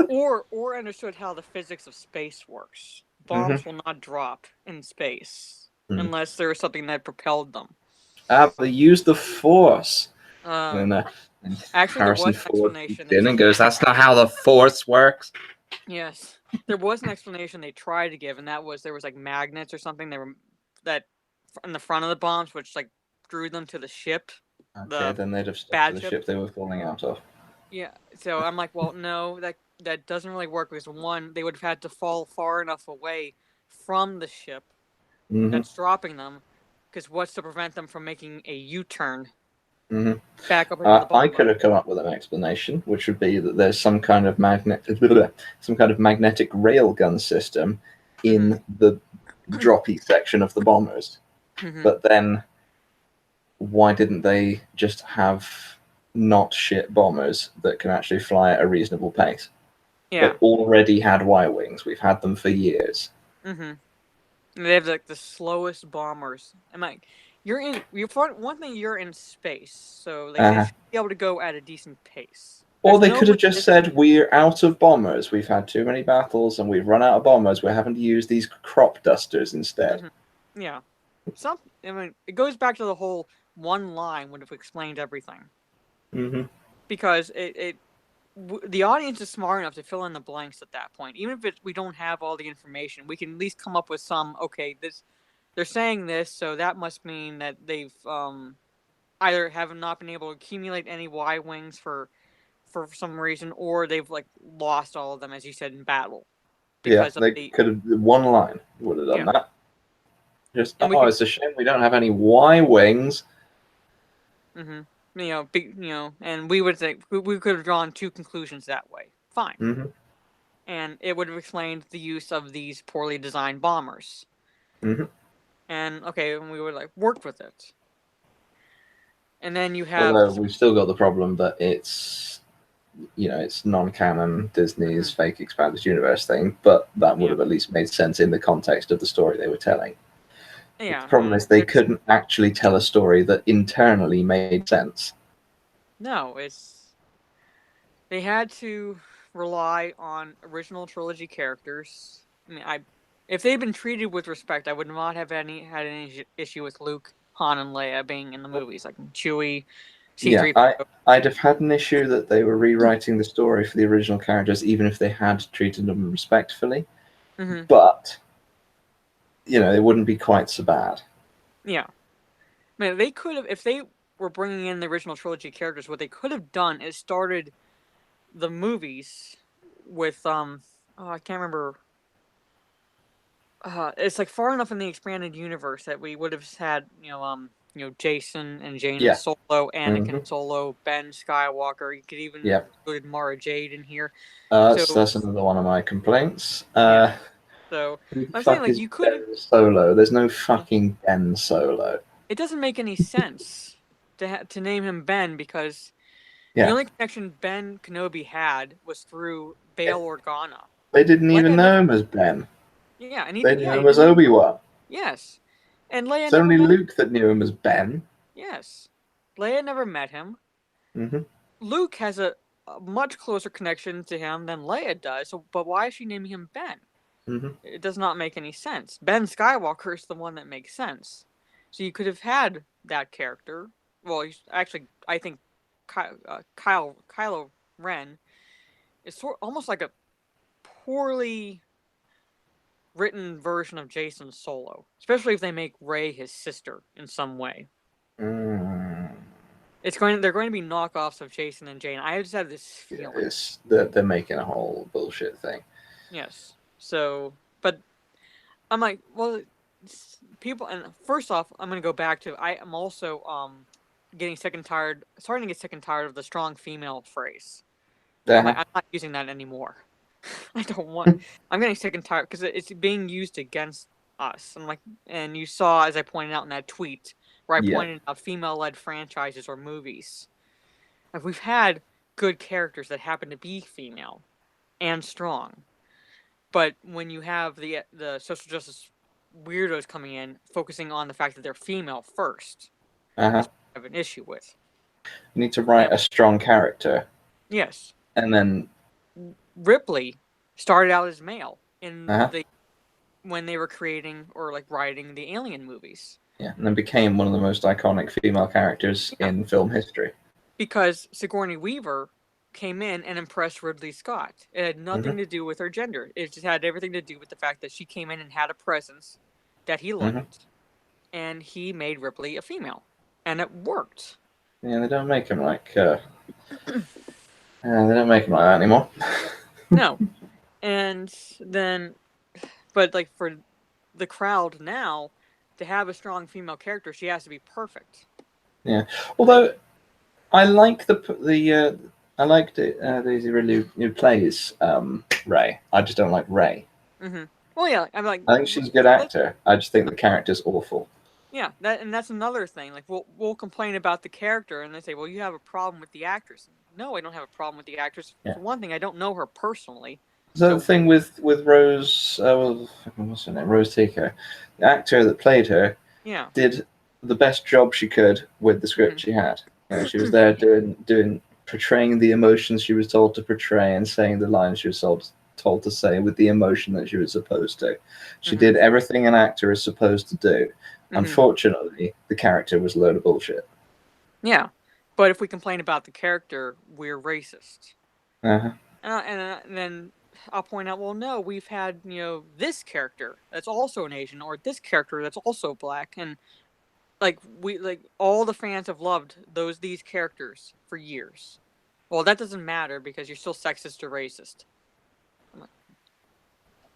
or understood how the physics of space works. Bombs will not drop in space unless there is something that propelled them. They use the Force. Actually, Harrison Ford and goes, "That's not how the Force works." Yes, there was an explanation they tried to give, and that was there was like magnets or something that in the front of the bombs, which like drew them to the ship. Okay, then they'd have stuck to the ship they were falling out of. Yeah, so I'm like, well, no, that doesn't really work because one, they would have had to fall far enough away from the ship that's dropping them, because what's to prevent them from making a U-turn? Back up into the bomb. I could have come up with an explanation, which would be that there's some kind of magnetic railgun system in the droppy section of the bombers. But then, why didn't they just have not shit bombers that can actually fly at a reasonable pace? Yeah, they already had Y-wings. We've had them for years. They have like the slowest bombers. I'm like, one thing, you're in space, so they should be able to go at a decent pace. Or they could have just said, we're out of bombers. We've had too many battles and we've run out of bombers. We're having to use these crop dusters instead. Yeah. It goes back to the whole one line would have explained everything. Because the audience is smart enough to fill in the blanks at that point. Even if we don't have all the information, we can at least come up with some, they're saying this, so that must mean that they've either have not been able to accumulate any Y-wings for some reason, or they've like lost all of them, as you said, in battle. They could have one line would have done that. Just it's a shame we don't have any Y-wings. And we would think we could have drawn two conclusions that way. Fine. And it would have explained the use of these poorly designed bombers. And we would like worked with it. And then you have. Although we've still got the problem that it's non-canon Disney's fake expanded universe thing, but that would have at least made sense in the context of the story they were telling. Yeah. The problem is they couldn't actually tell a story that internally made sense. No, they had to rely on original trilogy characters. I mean, if they'd been treated with respect, I would not have had any issue with Luke, Han, and Leia being in the movies, like Chewie, Yeah, C-3PO. I'd have had an issue that they were rewriting the story for the original characters, even if they had treated them respectfully. Mm-hmm. But it wouldn't be quite so bad. Yeah, I mean, they could have, if they were bringing in the original trilogy characters, what they could have done is started the movies with oh, I can't remember. It's like far enough in the expanded universe that we would have had Jason and Jaina Yeah. Solo, Anakin Mm-hmm. Solo, Ben Skywalker. You could even Yep. include Mara Jade in here. That's So another one of my complaints. yeah, so Who the I'm saying fuck like is you could. Ben Solo? There's no fucking Ben Solo. It doesn't make any sense to name him Ben because the Yeah. only connection Ben Kenobi had was through Bail Organa. They didn't even Leia know never. him as Ben. Yeah, and he They did. knew Yeah, he him as didn't even. Obi-Wan. Yes, and Leia It's never only met him. Luke that knew him as Ben. Yes, Leia never met him. Mm-hmm. Luke has a much closer connection to him than Leia does. So, but why is she naming him Ben? Mm-hmm. It does not make any sense. Ben Skywalker is the one that makes sense. So you could have had that character. Well, actually, I think Kylo Ren is almost like a poorly written version of Jason Solo, especially if they make Rey his sister in some way. Mm. They're going to be knockoffs of Jason and Jane. I just have this feeling. They're making a whole bullshit thing. Yes. So, but I'm like, well, people. And first off, I'm going to go back to. I am also starting to get sick and tired of the strong female phrase. I'm like, I'm not using that anymore. I don't want. I'm getting sick and tired because it's being used against us. I'm like, and you saw, as I pointed out in that tweet, where I pointed out female-led franchises or movies. Like, we've had good characters that happen to be female and strong, but when you have the social justice weirdos coming in, focusing on the fact that they're female first, that's what I have an issue with. You need to write a strong character. Yes. And then Ripley started out as male in when they were creating or like writing the Alien movies. Yeah, and then became one of the most iconic female characters in film history. Because Sigourney Weaver came in and impressed Ridley Scott. It had nothing to do with her gender. It just had everything to do with the fact that she came in and had a presence that he liked. And he made Ripley a female. And it worked. Yeah, they don't make them like they don't make them like that anymore. No. And then but like for the crowd now, to have a strong female character, she has to be perfect. Yeah. Although I like I liked Daisy Ridley who plays Rey. I just don't like Rey. Mm-hmm. Well, yeah, I'm like. I think she's a good actor. I just think the character's awful. Yeah, that's another thing. Like we'll complain about the character, and they say, "Well, you have a problem with the actress." No, I don't have a problem with the actress. Yeah. For one thing, I don't know her personally. So the thing with Rose, what's her name? Rose Tico, the actor that played her, did the best job she could with the script she had. She was there portraying the emotions she was told to portray and saying the lines she was told to say with the emotion that she was supposed to. She did everything an actor is supposed to do. Unfortunately, the character was a load of bullshit. Yeah, but if we complain about the character, we're racist. And then I'll point out, well, no, we've had this character that's also an Asian, or this character that's also black, and like all the fans have loved these characters for years. Well, that doesn't matter because you're still sexist or racist.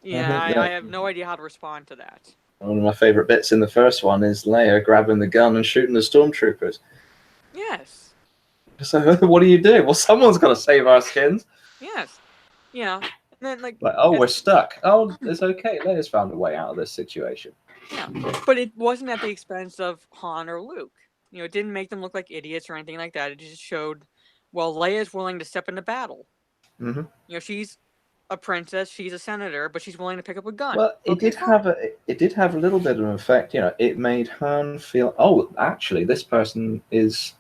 I have no idea how to respond to that. One of my favorite bits in the first one is Leia grabbing the gun and shooting the stormtroopers. Yes. So what do you do? Well, someone's got to save our skins. Yes. Yeah. And then we're stuck. Oh, it's okay. Leia's found a way out of this situation. Yeah, but it wasn't at the expense of Han or Luke. It didn't make them look like idiots or anything like that. It just showed, well, Leia's willing to step into battle. She's a princess, she's a senator, but she's willing to pick up a gun. Well, it did have a little bit of an effect. It made Han feel, oh, actually, this person is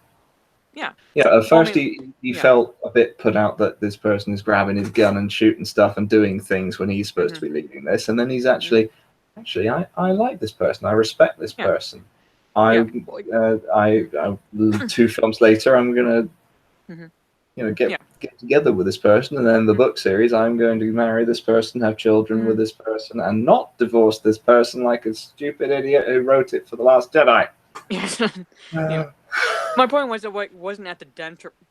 Yeah. Yeah, at first I mean, he yeah. felt a bit put out that this person is grabbing his gun and shooting stuff and doing things when he's supposed to be leading this, and then he's actually I like this person, I respect this Yeah. person. I Yeah. 2 films later, I'm gonna get Yeah. together with this person, and then the book series, I'm going to marry this person, have children with this person, and not divorce this person like a stupid idiot who wrote it for The Last Jedi. Yes. Yeah. My point was that it wasn't at the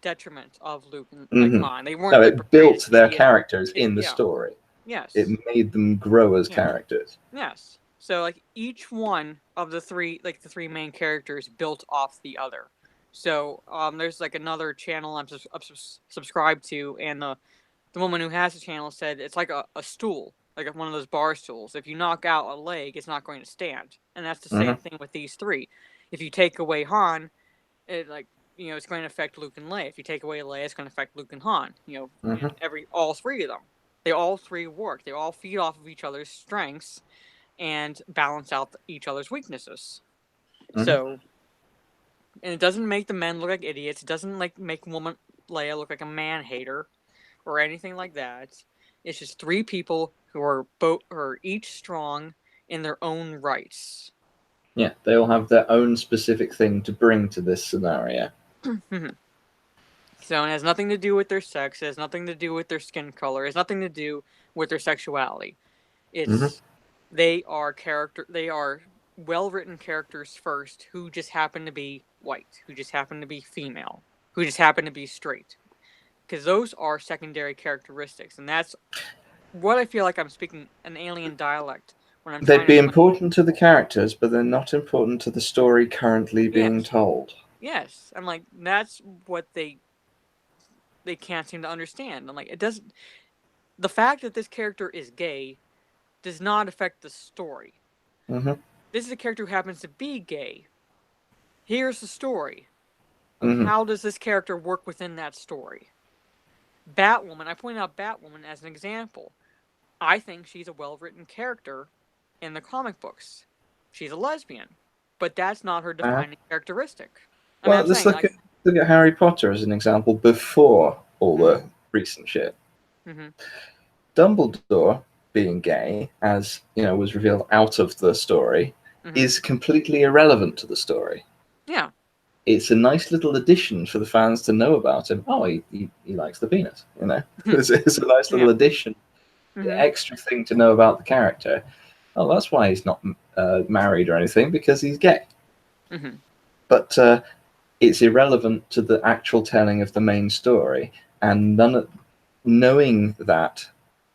detriment of Luke and Han. They weren't No, like it built portrayed their as characters in the yeah. story. Yes. It made them grow as Yeah. characters. Yes. So like each one of the three main characters built off the other. So there's like another channel I'm subscribed to, and the woman who has the channel said it's like a stool, like one of those bar stools. If you knock out a leg, it's not going to stand, and that's the same thing with these three. If you take away Han, it's going to affect Luke and Leia. If you take away Leia, it's going to affect Luke and Han. All three of them. They all three work. They all feed off of each other's strengths and balance out each other's weaknesses. So, and it doesn't make the men look like idiots. It doesn't make woman Leia look like a man hater or anything like that. It's just three people who are each strong in their own rights. Yeah, they all have their own specific thing to bring to this scenario. So it has nothing to do with their sex. It has nothing to do with their skin color. It has nothing to do with their sexuality. It's they are well-written characters first who just happen to be white, who just happen to be female, who just happen to be straight. Because those are secondary characteristics, and that's what I feel like I'm speaking an alien dialect when I'm trying They'd be to important to the characters, but they're not important to the story currently being told. Yes, I'm like, that's what they can't seem to understand. I'm like, it doesn't. The fact that this character is gay does not affect the story. This is a character who happens to be gay. Here's the story. How does this character work within that story? Batwoman, I pointed out Batwoman as an example. I think she's a well-written character in the comic books. She's a lesbian, but that's not her defining characteristic. Well, let's look at Harry Potter as an example before all the recent shit. Dumbledore being gay, as was revealed out of the story, is completely irrelevant to the story. Yeah. It's a nice little addition for the fans to know about him. Oh, he likes the penis, It's a nice little addition, extra thing to know about the character. Oh, that's why he's not married or anything, because he's gay. But it's irrelevant to the actual telling of the main story, and knowing that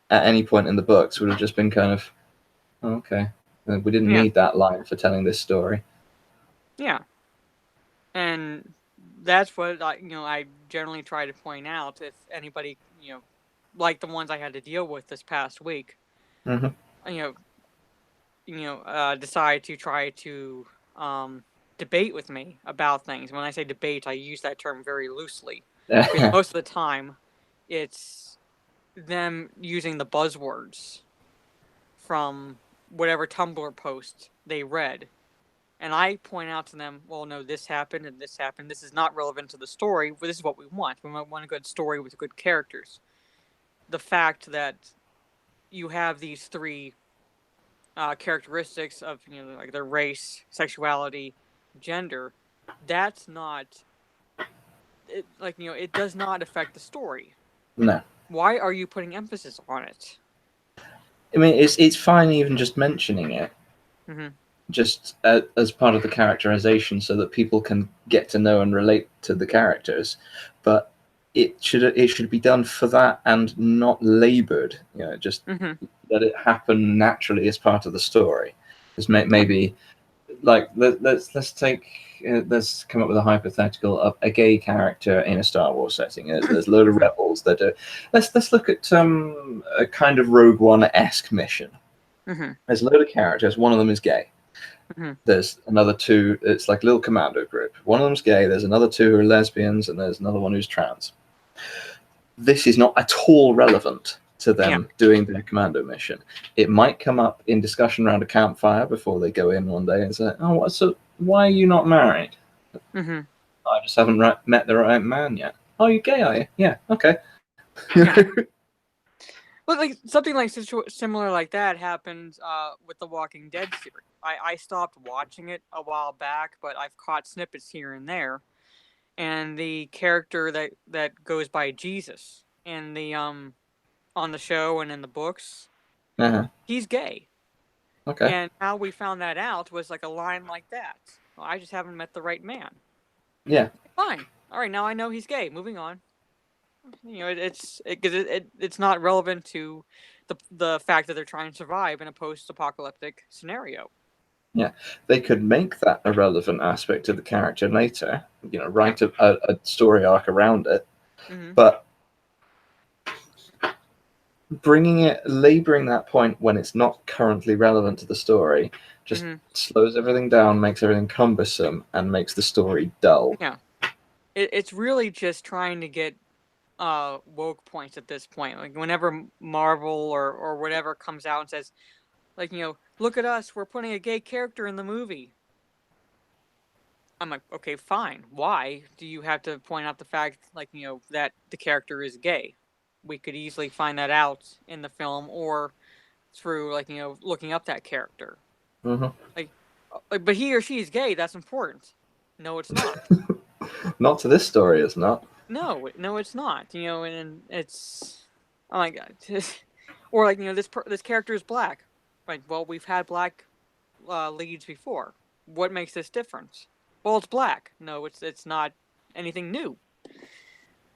at any point in the books would have just been kind of, oh, okay, we didn't need that line for telling this story. Yeah. And that's what I generally try to point out if anybody, like the ones I had to deal with this past week, decide to try to debate with me about things. When I say debate, I use that term very loosely. Because most of the time, it's them using the buzzwords from whatever Tumblr post they read. And I point out to them, well, no, this happened and this happened. This is not relevant to the story. But this is what we want. We want a good story with good characters. The fact that you have these three characteristics of, like their race, sexuality, gender, that's not, it does not affect the story. No. Why are you putting emphasis on it? I mean, it's fine even just mentioning it. Just as part of the characterization so that people can get to know and relate to the characters, but it should be done for that and not labored. Just let it happen naturally as part of the story. Just maybe like let's come up with a hypothetical of a gay character in a Star Wars setting. There's a load of rebels that are. Let's look at a kind of Rogue One-esque mission. There's a load of characters. One of them is gay. There's another two. It's like a little commando group. One of them's gay. There's another two who are lesbians, and there's another one who's trans. This is not at all relevant to them doing their commando mission. It might come up in discussion around a campfire before they go in one day and say, "Oh, so why are you not married?" I just haven't met the right man yet. Oh, you're gay, are you? Yeah, okay. Yeah. But like something like similar like that happened with the Walking Dead series. I stopped watching it a while back, but I've caught snippets here and there. And the character that goes by Jesus in the on the show and in the books, he's gay. Okay. And how we found that out was like a line like that. Well, I just haven't met the right man. Yeah. Fine. All right, now I know he's gay. Moving on. It's not relevant to the fact that they're trying to survive in a post-apocalyptic scenario. Yeah, they could make that a relevant aspect of the character later. Write a story arc around it, but laboring that point when it's not currently relevant to the story just slows everything down, makes everything cumbersome, and makes the story dull. Yeah, it's really just trying to get woke points at this point. Like whenever Marvel or whatever comes out and says, like, look at us, we're putting a gay character in the movie. I'm like, okay, fine. Why do you have to point out the fact, like, that the character is gay? We could easily find that out in the film or through, like, looking up that character. Like, but he or she is gay. That's important. No, it's not. Not to this story, it's not. No, it's not. And it's, oh my god. Or like, this character is black. Right. Well, we've had black leads before. What makes this different? Well, it's black. No, it's not anything new.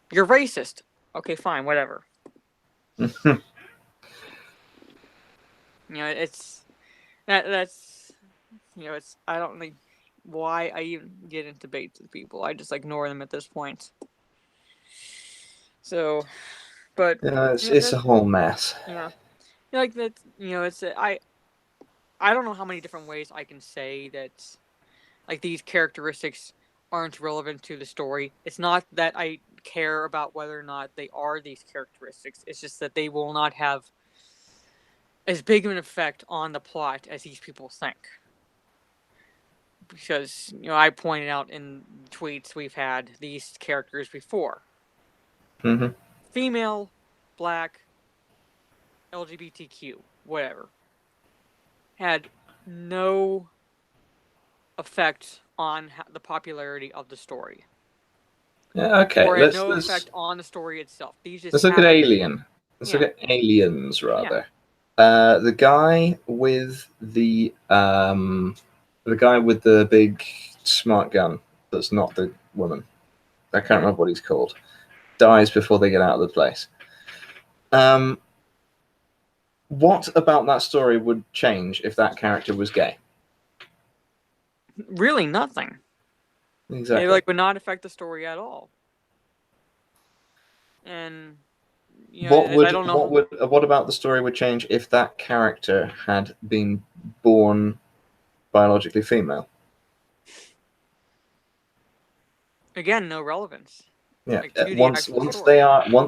You're racist. Okay, fine, whatever. It's that's it's I don't think why I even get into debates with people. I just ignore them at this point. So, but it's a whole mess. Yeah, like that. It's I don't know how many different ways I can say that, like, these characteristics aren't relevant to the story. It's not that I care about whether or not they are these characteristics. It's just that they will not have as big of an effect on the plot as these people think. Because, I pointed out in tweets we've had these characters before. Female, black, LGBTQ, whatever. Had no effect on the popularity of the story. Yeah, okay. Or had no effect on the story itself. Let's look at Alien. Let's look at Aliens, rather. The guy with the big smart gun that's not the woman. I can't remember what he's called. Dies before they get out of the place. What about that story would change if that character was gay? Really, nothing. Exactly. It would not affect the story at all. And what about the story would change if that character had been born biologically female? Again, no relevance. Yeah. Once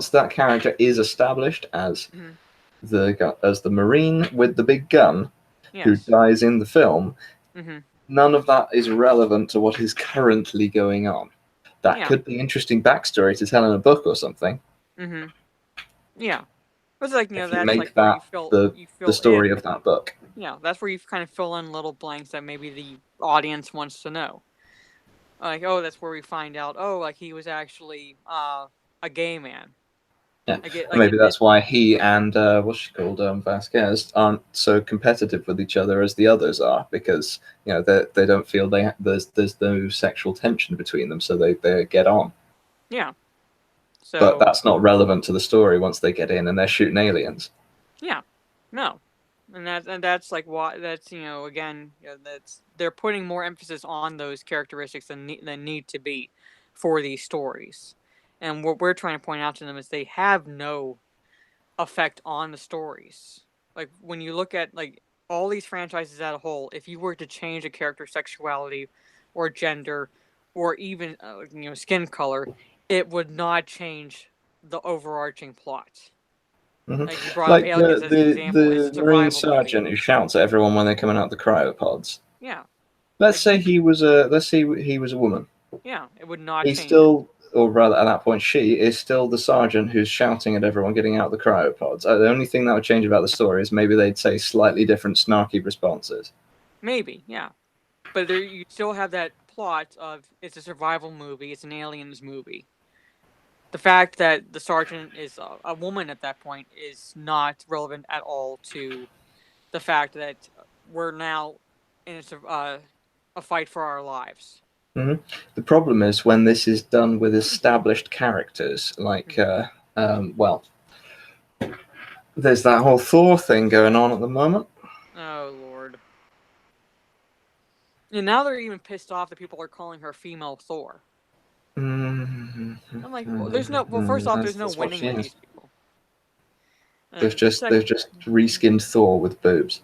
that character is established as the Marine with the big gun who dies in the film, none of that is relevant to what is currently going on. That could be interesting backstory to tell in a book or something. Yeah. It's like, that's like that the story of that book. Yeah, that's where you kind of fill in little blanks that maybe the audience wants to know. Like, oh, that's where we find out, oh, like, he was actually a gay man. Yeah, maybe that's why he and what's she called, Vasquez, aren't so competitive with each other as the others are, because they don't feel there's no sexual tension between them, so they get on. Yeah. So, but that's not relevant to the story once they get in and they're shooting aliens. Yeah, no, and that's like why that's again that's they're putting more emphasis on those characteristics than need to be for these stories. And what we're trying to point out to them is they have no effect on the stories. Like, when you look at, like, all these franchises as a whole, if you were to change a character's sexuality or gender or even, skin color, it would not change the overarching plot. Like, you brought up Aliens as an example. The Marine sergeant who shouts at everyone when they're coming out of the cryopods. Yeah. Let's say he was a woman. Yeah, it would not He's change it. still, or rather, at that point, she is still the sergeant who's shouting at everyone getting out of the cryopods. The only thing that would change about the story is maybe they'd say slightly different snarky responses. Maybe, yeah. But there, you still have that plot of it's a survival movie, it's an aliens movie. The fact that the sergeant is a woman at that point is not relevant at all to the fact that we're now in a fight for our lives. Mm-hmm. The problem is when this is done with established characters, like, well, there's that whole Thor thing going on at the moment. Oh Lord! And now they're even pissed off that people are calling her female Thor. Mm-hmm. I'm like, well, there's no. Well, first off, there's no That's what winning she with is. these people. They've And just they've just reskinned Thor with boobs.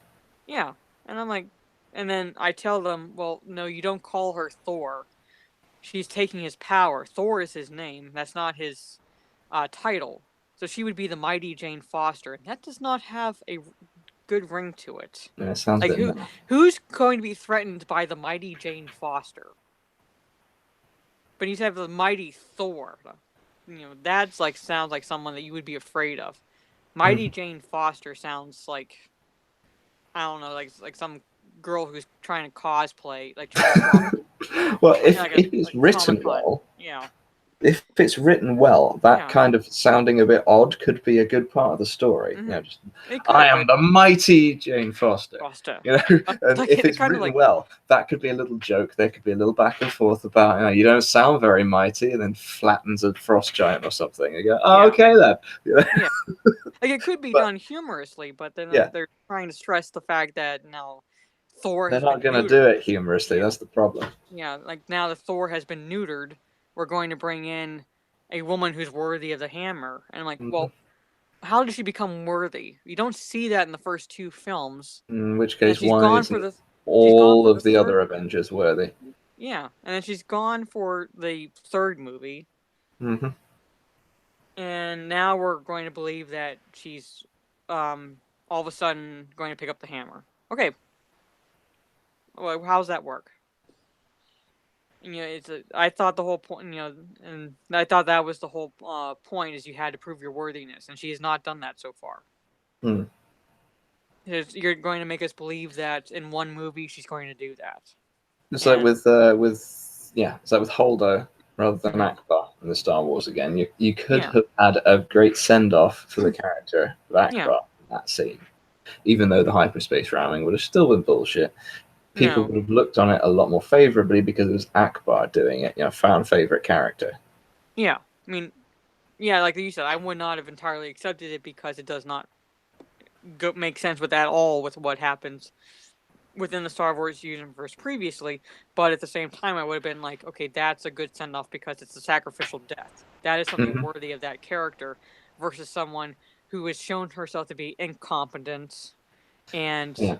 yeah, and I'm like, and then I tell them, well, no, you don't call her Thor. She's taking his power. Thor is his name. That's not his title. So she would be the mighty Jane Foster, and that does not have a good ring to it. Yeah, it sounds a Like bit meta. who's going to be threatened by the mighty Jane Foster? But you have the mighty Thor. You know, that's like sounds like someone that you would be afraid of. Mighty Jane Foster sounds like, I don't know, like some girl who's trying to cosplay, like trying to draw Well, like if it's like written Comic-Con. well, Yeah. if it's written well, that Yeah. kind of sounding a bit odd could be a good part of the story. Mm-hmm. You know, just, It could, I am the mighty Jane Foster. Foster. You know, and Like, if it's kind of written like, well, that could be a little joke. There could be a little back and forth about, you don't sound very mighty, and then flattens a frost giant or something. You go, oh, yeah. okay then. You know? Yeah. Like it could be But done humorously, but then yeah, they're trying to stress the fact that now Thor they're has been not going to neutered. do it humorously. Yeah. That's the problem. Yeah, like now that Thor has been neutered, we're going to bring in a woman who's worthy of the hammer. And I'm like, Mm-hmm. well, how did she become worthy? You don't see that in the first two films. In which And case, why isn't she's gone all for the of the third other movie. Avengers worthy? Yeah, and then she's gone for the third movie. Mm-hmm. And now we're going to believe that she's all of a sudden going to pick up the hammer. Okay. Well, how's that work? I thought the whole point, and I thought that was the whole point is you had to prove your worthiness, and she has not done that so far. Hmm. You're going to make us believe that in one movie she's going to do that. It's like And with it's like with Holdo rather than Akbar in the Star Wars again. You could Yeah. have had a great send off for the character of Akbar Yeah. in that scene, even though the hyperspace ramming would have still been bullshit. People No. would have looked on it a lot more favorably because it was Akbar doing it. Fan favorite character. Yeah. I mean, yeah, like you said, I would not have entirely accepted it because it does not make sense with at all with what happens within the Star Wars universe previously, but at the same time, I would have been like, okay, that's a good send off because it's a sacrificial death. That is something worthy of that character versus someone who has shown herself to be incompetent and Yeah.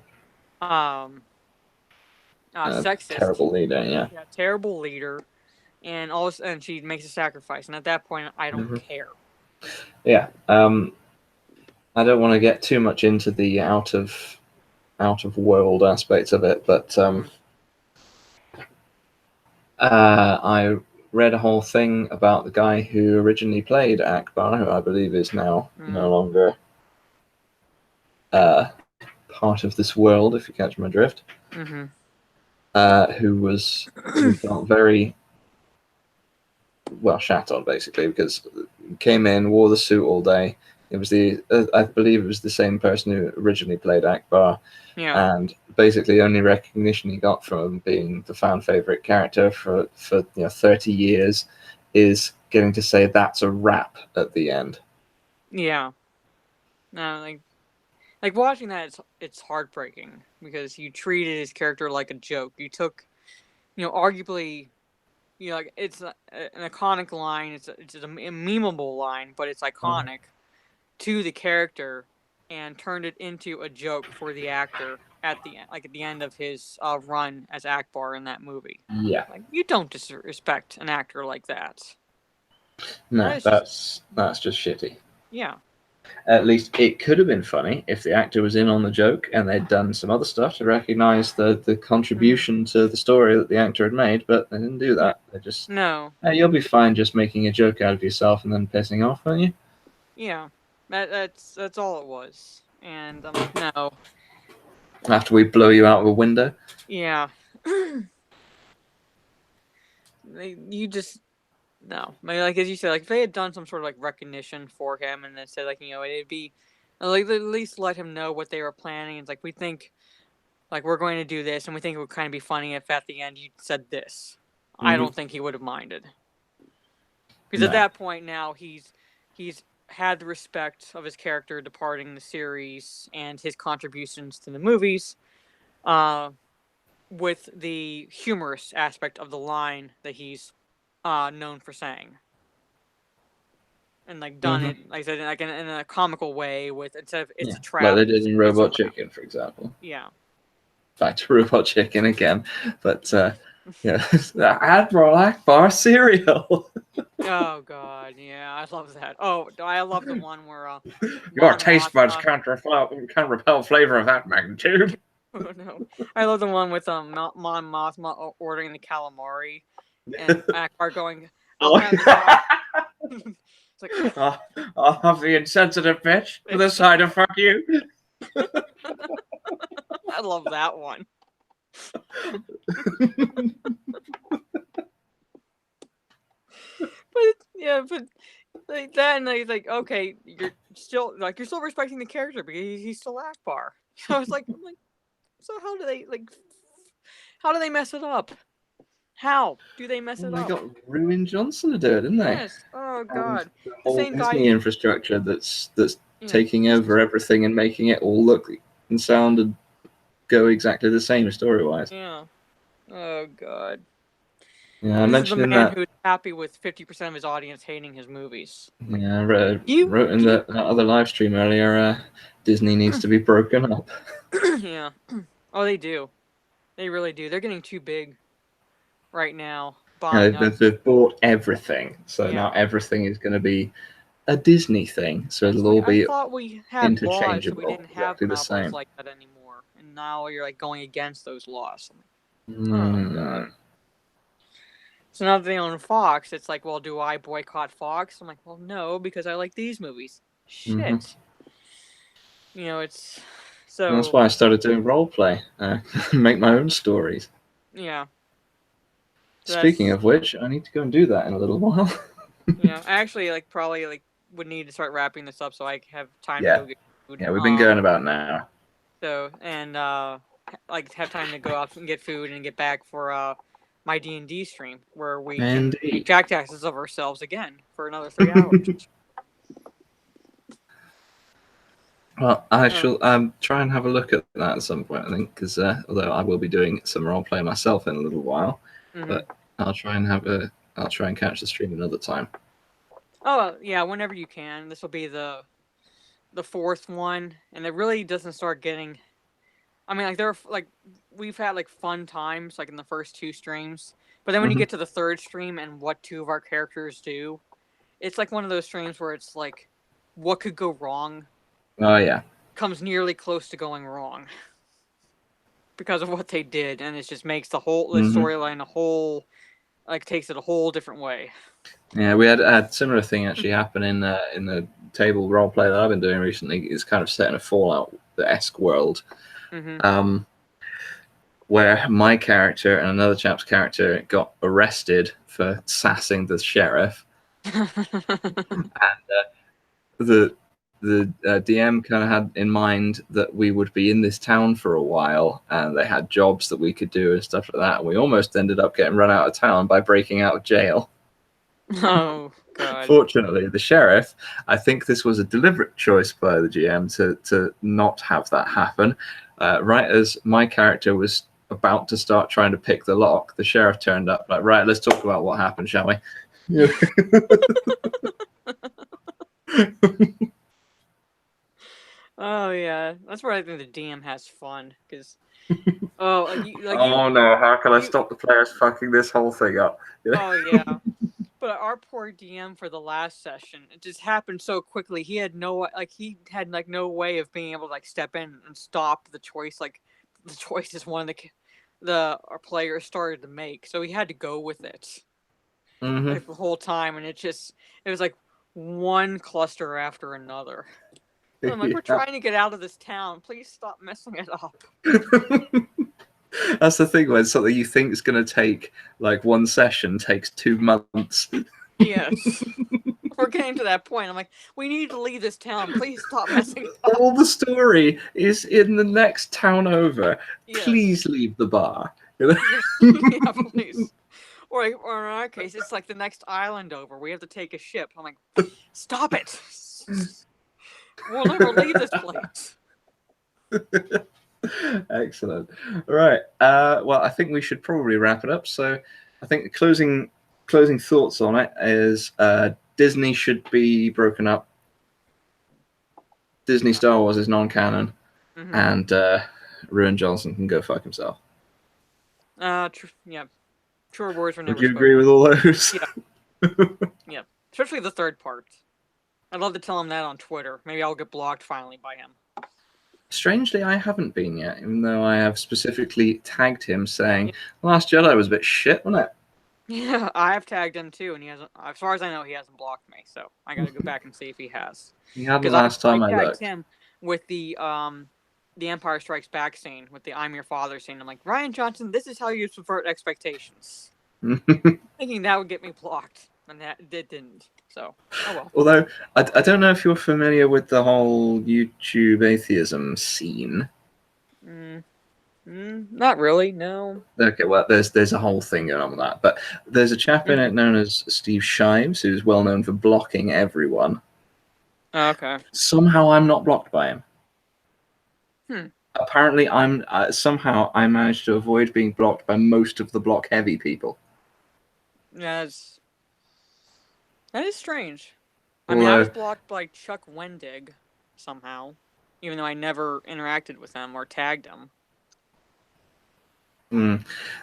Sexist. Terrible leader, yeah. Yeah, terrible leader, and and she makes a sacrifice, and at that point, I don't care. Yeah. I don't want to get too much into the out of world aspects of it, but I read a whole thing about the guy who originally played Akbar, who I believe is now no longer part of this world, if you catch my drift. Mm-hmm. Who felt very well shat on, basically, because came in, wore the suit all day. It was I believe it was the same person who originally played Akbar. Yeah. And basically, only recognition he got from being the fan favorite character for 30 years is getting to say that's a wrap at the end. Yeah. No, like watching that, it's heartbreaking because you treated his character like a joke. You took, arguably, like it's an iconic line. It's a memeable line, but it's iconic to the character, and turned it into a joke for the actor at the end of his run as Akbar in that movie. Yeah. Like, you don't disrespect an actor like that. No, that's just shitty. Yeah. At least it could have been funny if the actor was in on the joke and they'd done some other stuff to recognise the contribution to the story that the actor had made, but they didn't do that. They just, No. hey, you'll be fine just making a joke out of yourself and then pissing off, won't you? Yeah. That's all it was. And I'm like, no. After we blow you out of a window. Yeah. You just no. I mean, like as you said, like if they had done some sort of like recognition for him and then said like it'd be like at least let him know what they were planning. It's like we think like we're going to do this, and we think it would kind of be funny if at the end you said this. I don't think he would have minded because at that point now he's had the respect of his character departing the series and his contributions to the movies. With the humorous aspect of the line that he's known for saying, and like done it, like I said, like in a comical way. With instead of it's a trap, like they did in Robot Chicken, for example. Yeah. Back to Robot Chicken again, but Admiral Akbar cereal. Oh God, yeah, I love that. Oh, I love the one where your taste buds can't repel flavor of that magnitude. Oh no, I love the one with Mon Mothma ordering the calamari, and Akbar going, "I'll have the." It's like, I'll have the insensitive bitch with a side of fuck you. I love that one. But like that, and he's like, okay, you're still respecting the character because he's still Akbar. I was like, so how do they mess it up? How do they mess it up? They got Ruin Johnson to do it, didn't they? Yes. Oh God. The whole Disney infrastructure that's taking over everything and making it all look and sound and go exactly the same story-wise. Yeah. Oh God. Yeah, I mentioned the man who's happy with 50% of his audience hating his movies. Yeah, I wrote in that other live stream earlier, Disney needs to be broken up. Yeah. Oh, they do. They really do. They're getting too big right now. They've bought everything, so now everything is going to be a Disney thing. So it'll all be I thought we had interchangeable. Laws, so we didn't have exactly the same. like that anymore, and now you're like going against those laws. Oh God. So now that they own Fox, it's like, well, do I boycott Fox? I'm like, well, no, because I like these movies. Shit. It's so. And that's why I started doing role play, make my own stories. Yeah. Speaking of which, I need to go and do that in a little while. Yeah, I actually probably would need to start wrapping this up so I have time to go get food. Yeah, we've been going about an hour. So and have time to go out and get food and get back for my D&D stream where we can make jackasses of ourselves again for another 3 hours. Well, I'm try and have a look at that at some point, I think, because although I will be doing some roleplay myself in a little while, but I'll try and catch the stream another time. Oh yeah, whenever you can. This will be the fourth one, and it really doesn't start getting. I mean, we've had fun times in the first 2 streams, but then when you get to the 3rd stream and what 2 of our characters do, it's like one of those streams where it's like, what could go wrong? Oh yeah, comes nearly close to going wrong because of what they did, and it just makes the whole storyline takes it a whole different way. Yeah, we had a similar thing actually happen in the table roleplay that I've been doing recently. It's kind of set in a Fallout-esque world. Where my character and another chap's character got arrested for sassing the sheriff, and the DM kind of had in mind that we would be in this town for a while, and they had jobs that we could do and stuff like that. And we almost ended up getting run out of town by breaking out of jail. Oh God! Fortunately, the sheriff, I think this was a deliberate choice by the GM to not have that happen. Right as my character was about to start trying to pick the lock, the sheriff turned up. Like, right, let's talk about what happened, shall we? Yeah. Oh yeah, that's where I think the DM has fun because. No! How can I stop the players fucking this whole thing up? Oh yeah, But our poor DM for the last session, it just happened so quickly. He had no way of being able to like step in and stop the choice. Like the choices one of our players started to make, so he had to go with it like the whole time, and it was like one cluster after another. And I'm like, we're trying to get out of this town. Please stop messing it up. That's the thing, when something you think is going to take like one session takes 2 months. Yes. We're getting to that point. I'm like, we need to leave this town. Please stop messing it up. All the story is in the next town over. Yes. Please leave the bar. Yeah, please. Or in our case, it's like the next island over. We have to take a ship. I'm like, stop it. We'll never leave this place. Excellent. Right. Well, I think we should probably wrap it up. So I think the closing thoughts on it is Disney should be broken up. Disney Star Wars is non-canon. And Ruin Johnson can go fuck himself. Yeah. True words were never Would you spoken. agree with all those? Yeah. Yeah. Especially the third part. I'd love to tell him that on Twitter. Maybe I'll get blocked finally by him. Strangely, I haven't been yet, even though I have specifically tagged him saying Last Jedi was a bit shit, wasn't it? Yeah, I have tagged him too, and he hasn't. As far as I know, he hasn't blocked me. So I gotta go back and see if he has. He hadn't last time I tagged looked. him with the Empire Strikes Back scene, with the "I'm your father" scene. I'm like, Ryan Johnson, this is how you subvert expectations. Thinking that would get me blocked, and that didn't. So, oh well. Although, I don't know if you're familiar with the whole YouTube atheism scene. Not really, no. Okay, well, there's a whole thing going on with that. But there's a chap in it known as Steve Shives, who's well known for blocking everyone. Okay. Somehow I'm not blocked by him. Apparently, somehow I managed to avoid being blocked by most of the block-heavy people. Yeah, that is strange. I mean, I was blocked by Chuck Wendig somehow, even though I never interacted with him or tagged him.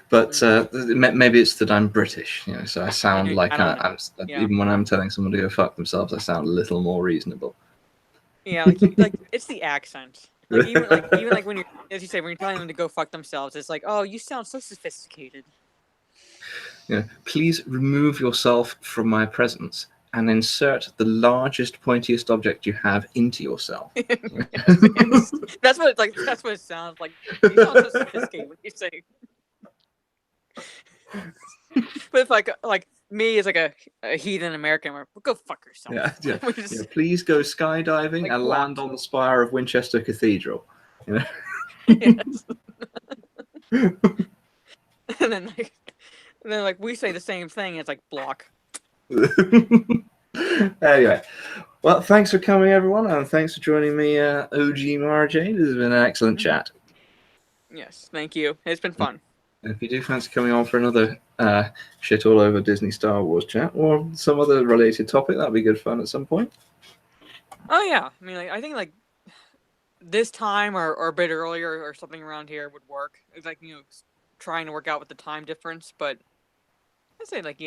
But maybe it's that I'm British, so I sound like I'm even when I'm telling someone to go fuck themselves, I sound a little more reasonable. Yeah, like it's the accent. Like even when you're, as you say, when you're telling them to go fuck themselves, it's like, oh, you sound so sophisticated. Please remove yourself from my presence and insert the largest, pointiest object you have into yourself. Yes. That's what it's like. That's what it sounds like. You sound so sophisticated when you say. But if like me is like a heathen American, well, go fuck yourself. Yeah. Please go skydiving and land on the spire of Winchester Cathedral. Yes. And then we say the same thing. It's like block. Anyway, well, thanks for coming, everyone, and thanks for joining me, OG Mara Jade. This has been an excellent chat. Yes, thank you. It's been fun. And if you do fancy coming on for another shit all over Disney Star Wars chat or some other related topic, that'd be good fun at some point. Oh yeah, I mean, I think like this time or a bit earlier or something around here would work. It's like trying to work out with the time difference, but I'd say like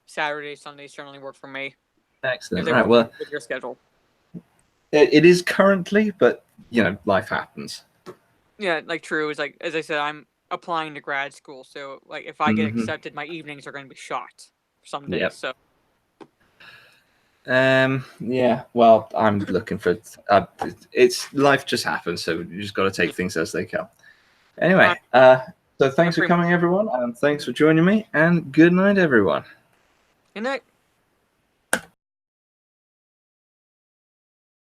Saturdays, Sundays generally work for me. Excellent. Right, well, with your schedule. It is currently, but life happens. Yeah, like true. It's like, as I said, I'm applying to grad school, so like if I get accepted, my evenings are going to be shot some days. Yep. So. Yeah. Well, I'm looking for. It's life just happens, so you just got to take things as they come. Anyway, so thanks for coming, everyone, and thanks for joining me. And good night, everyone. Good night.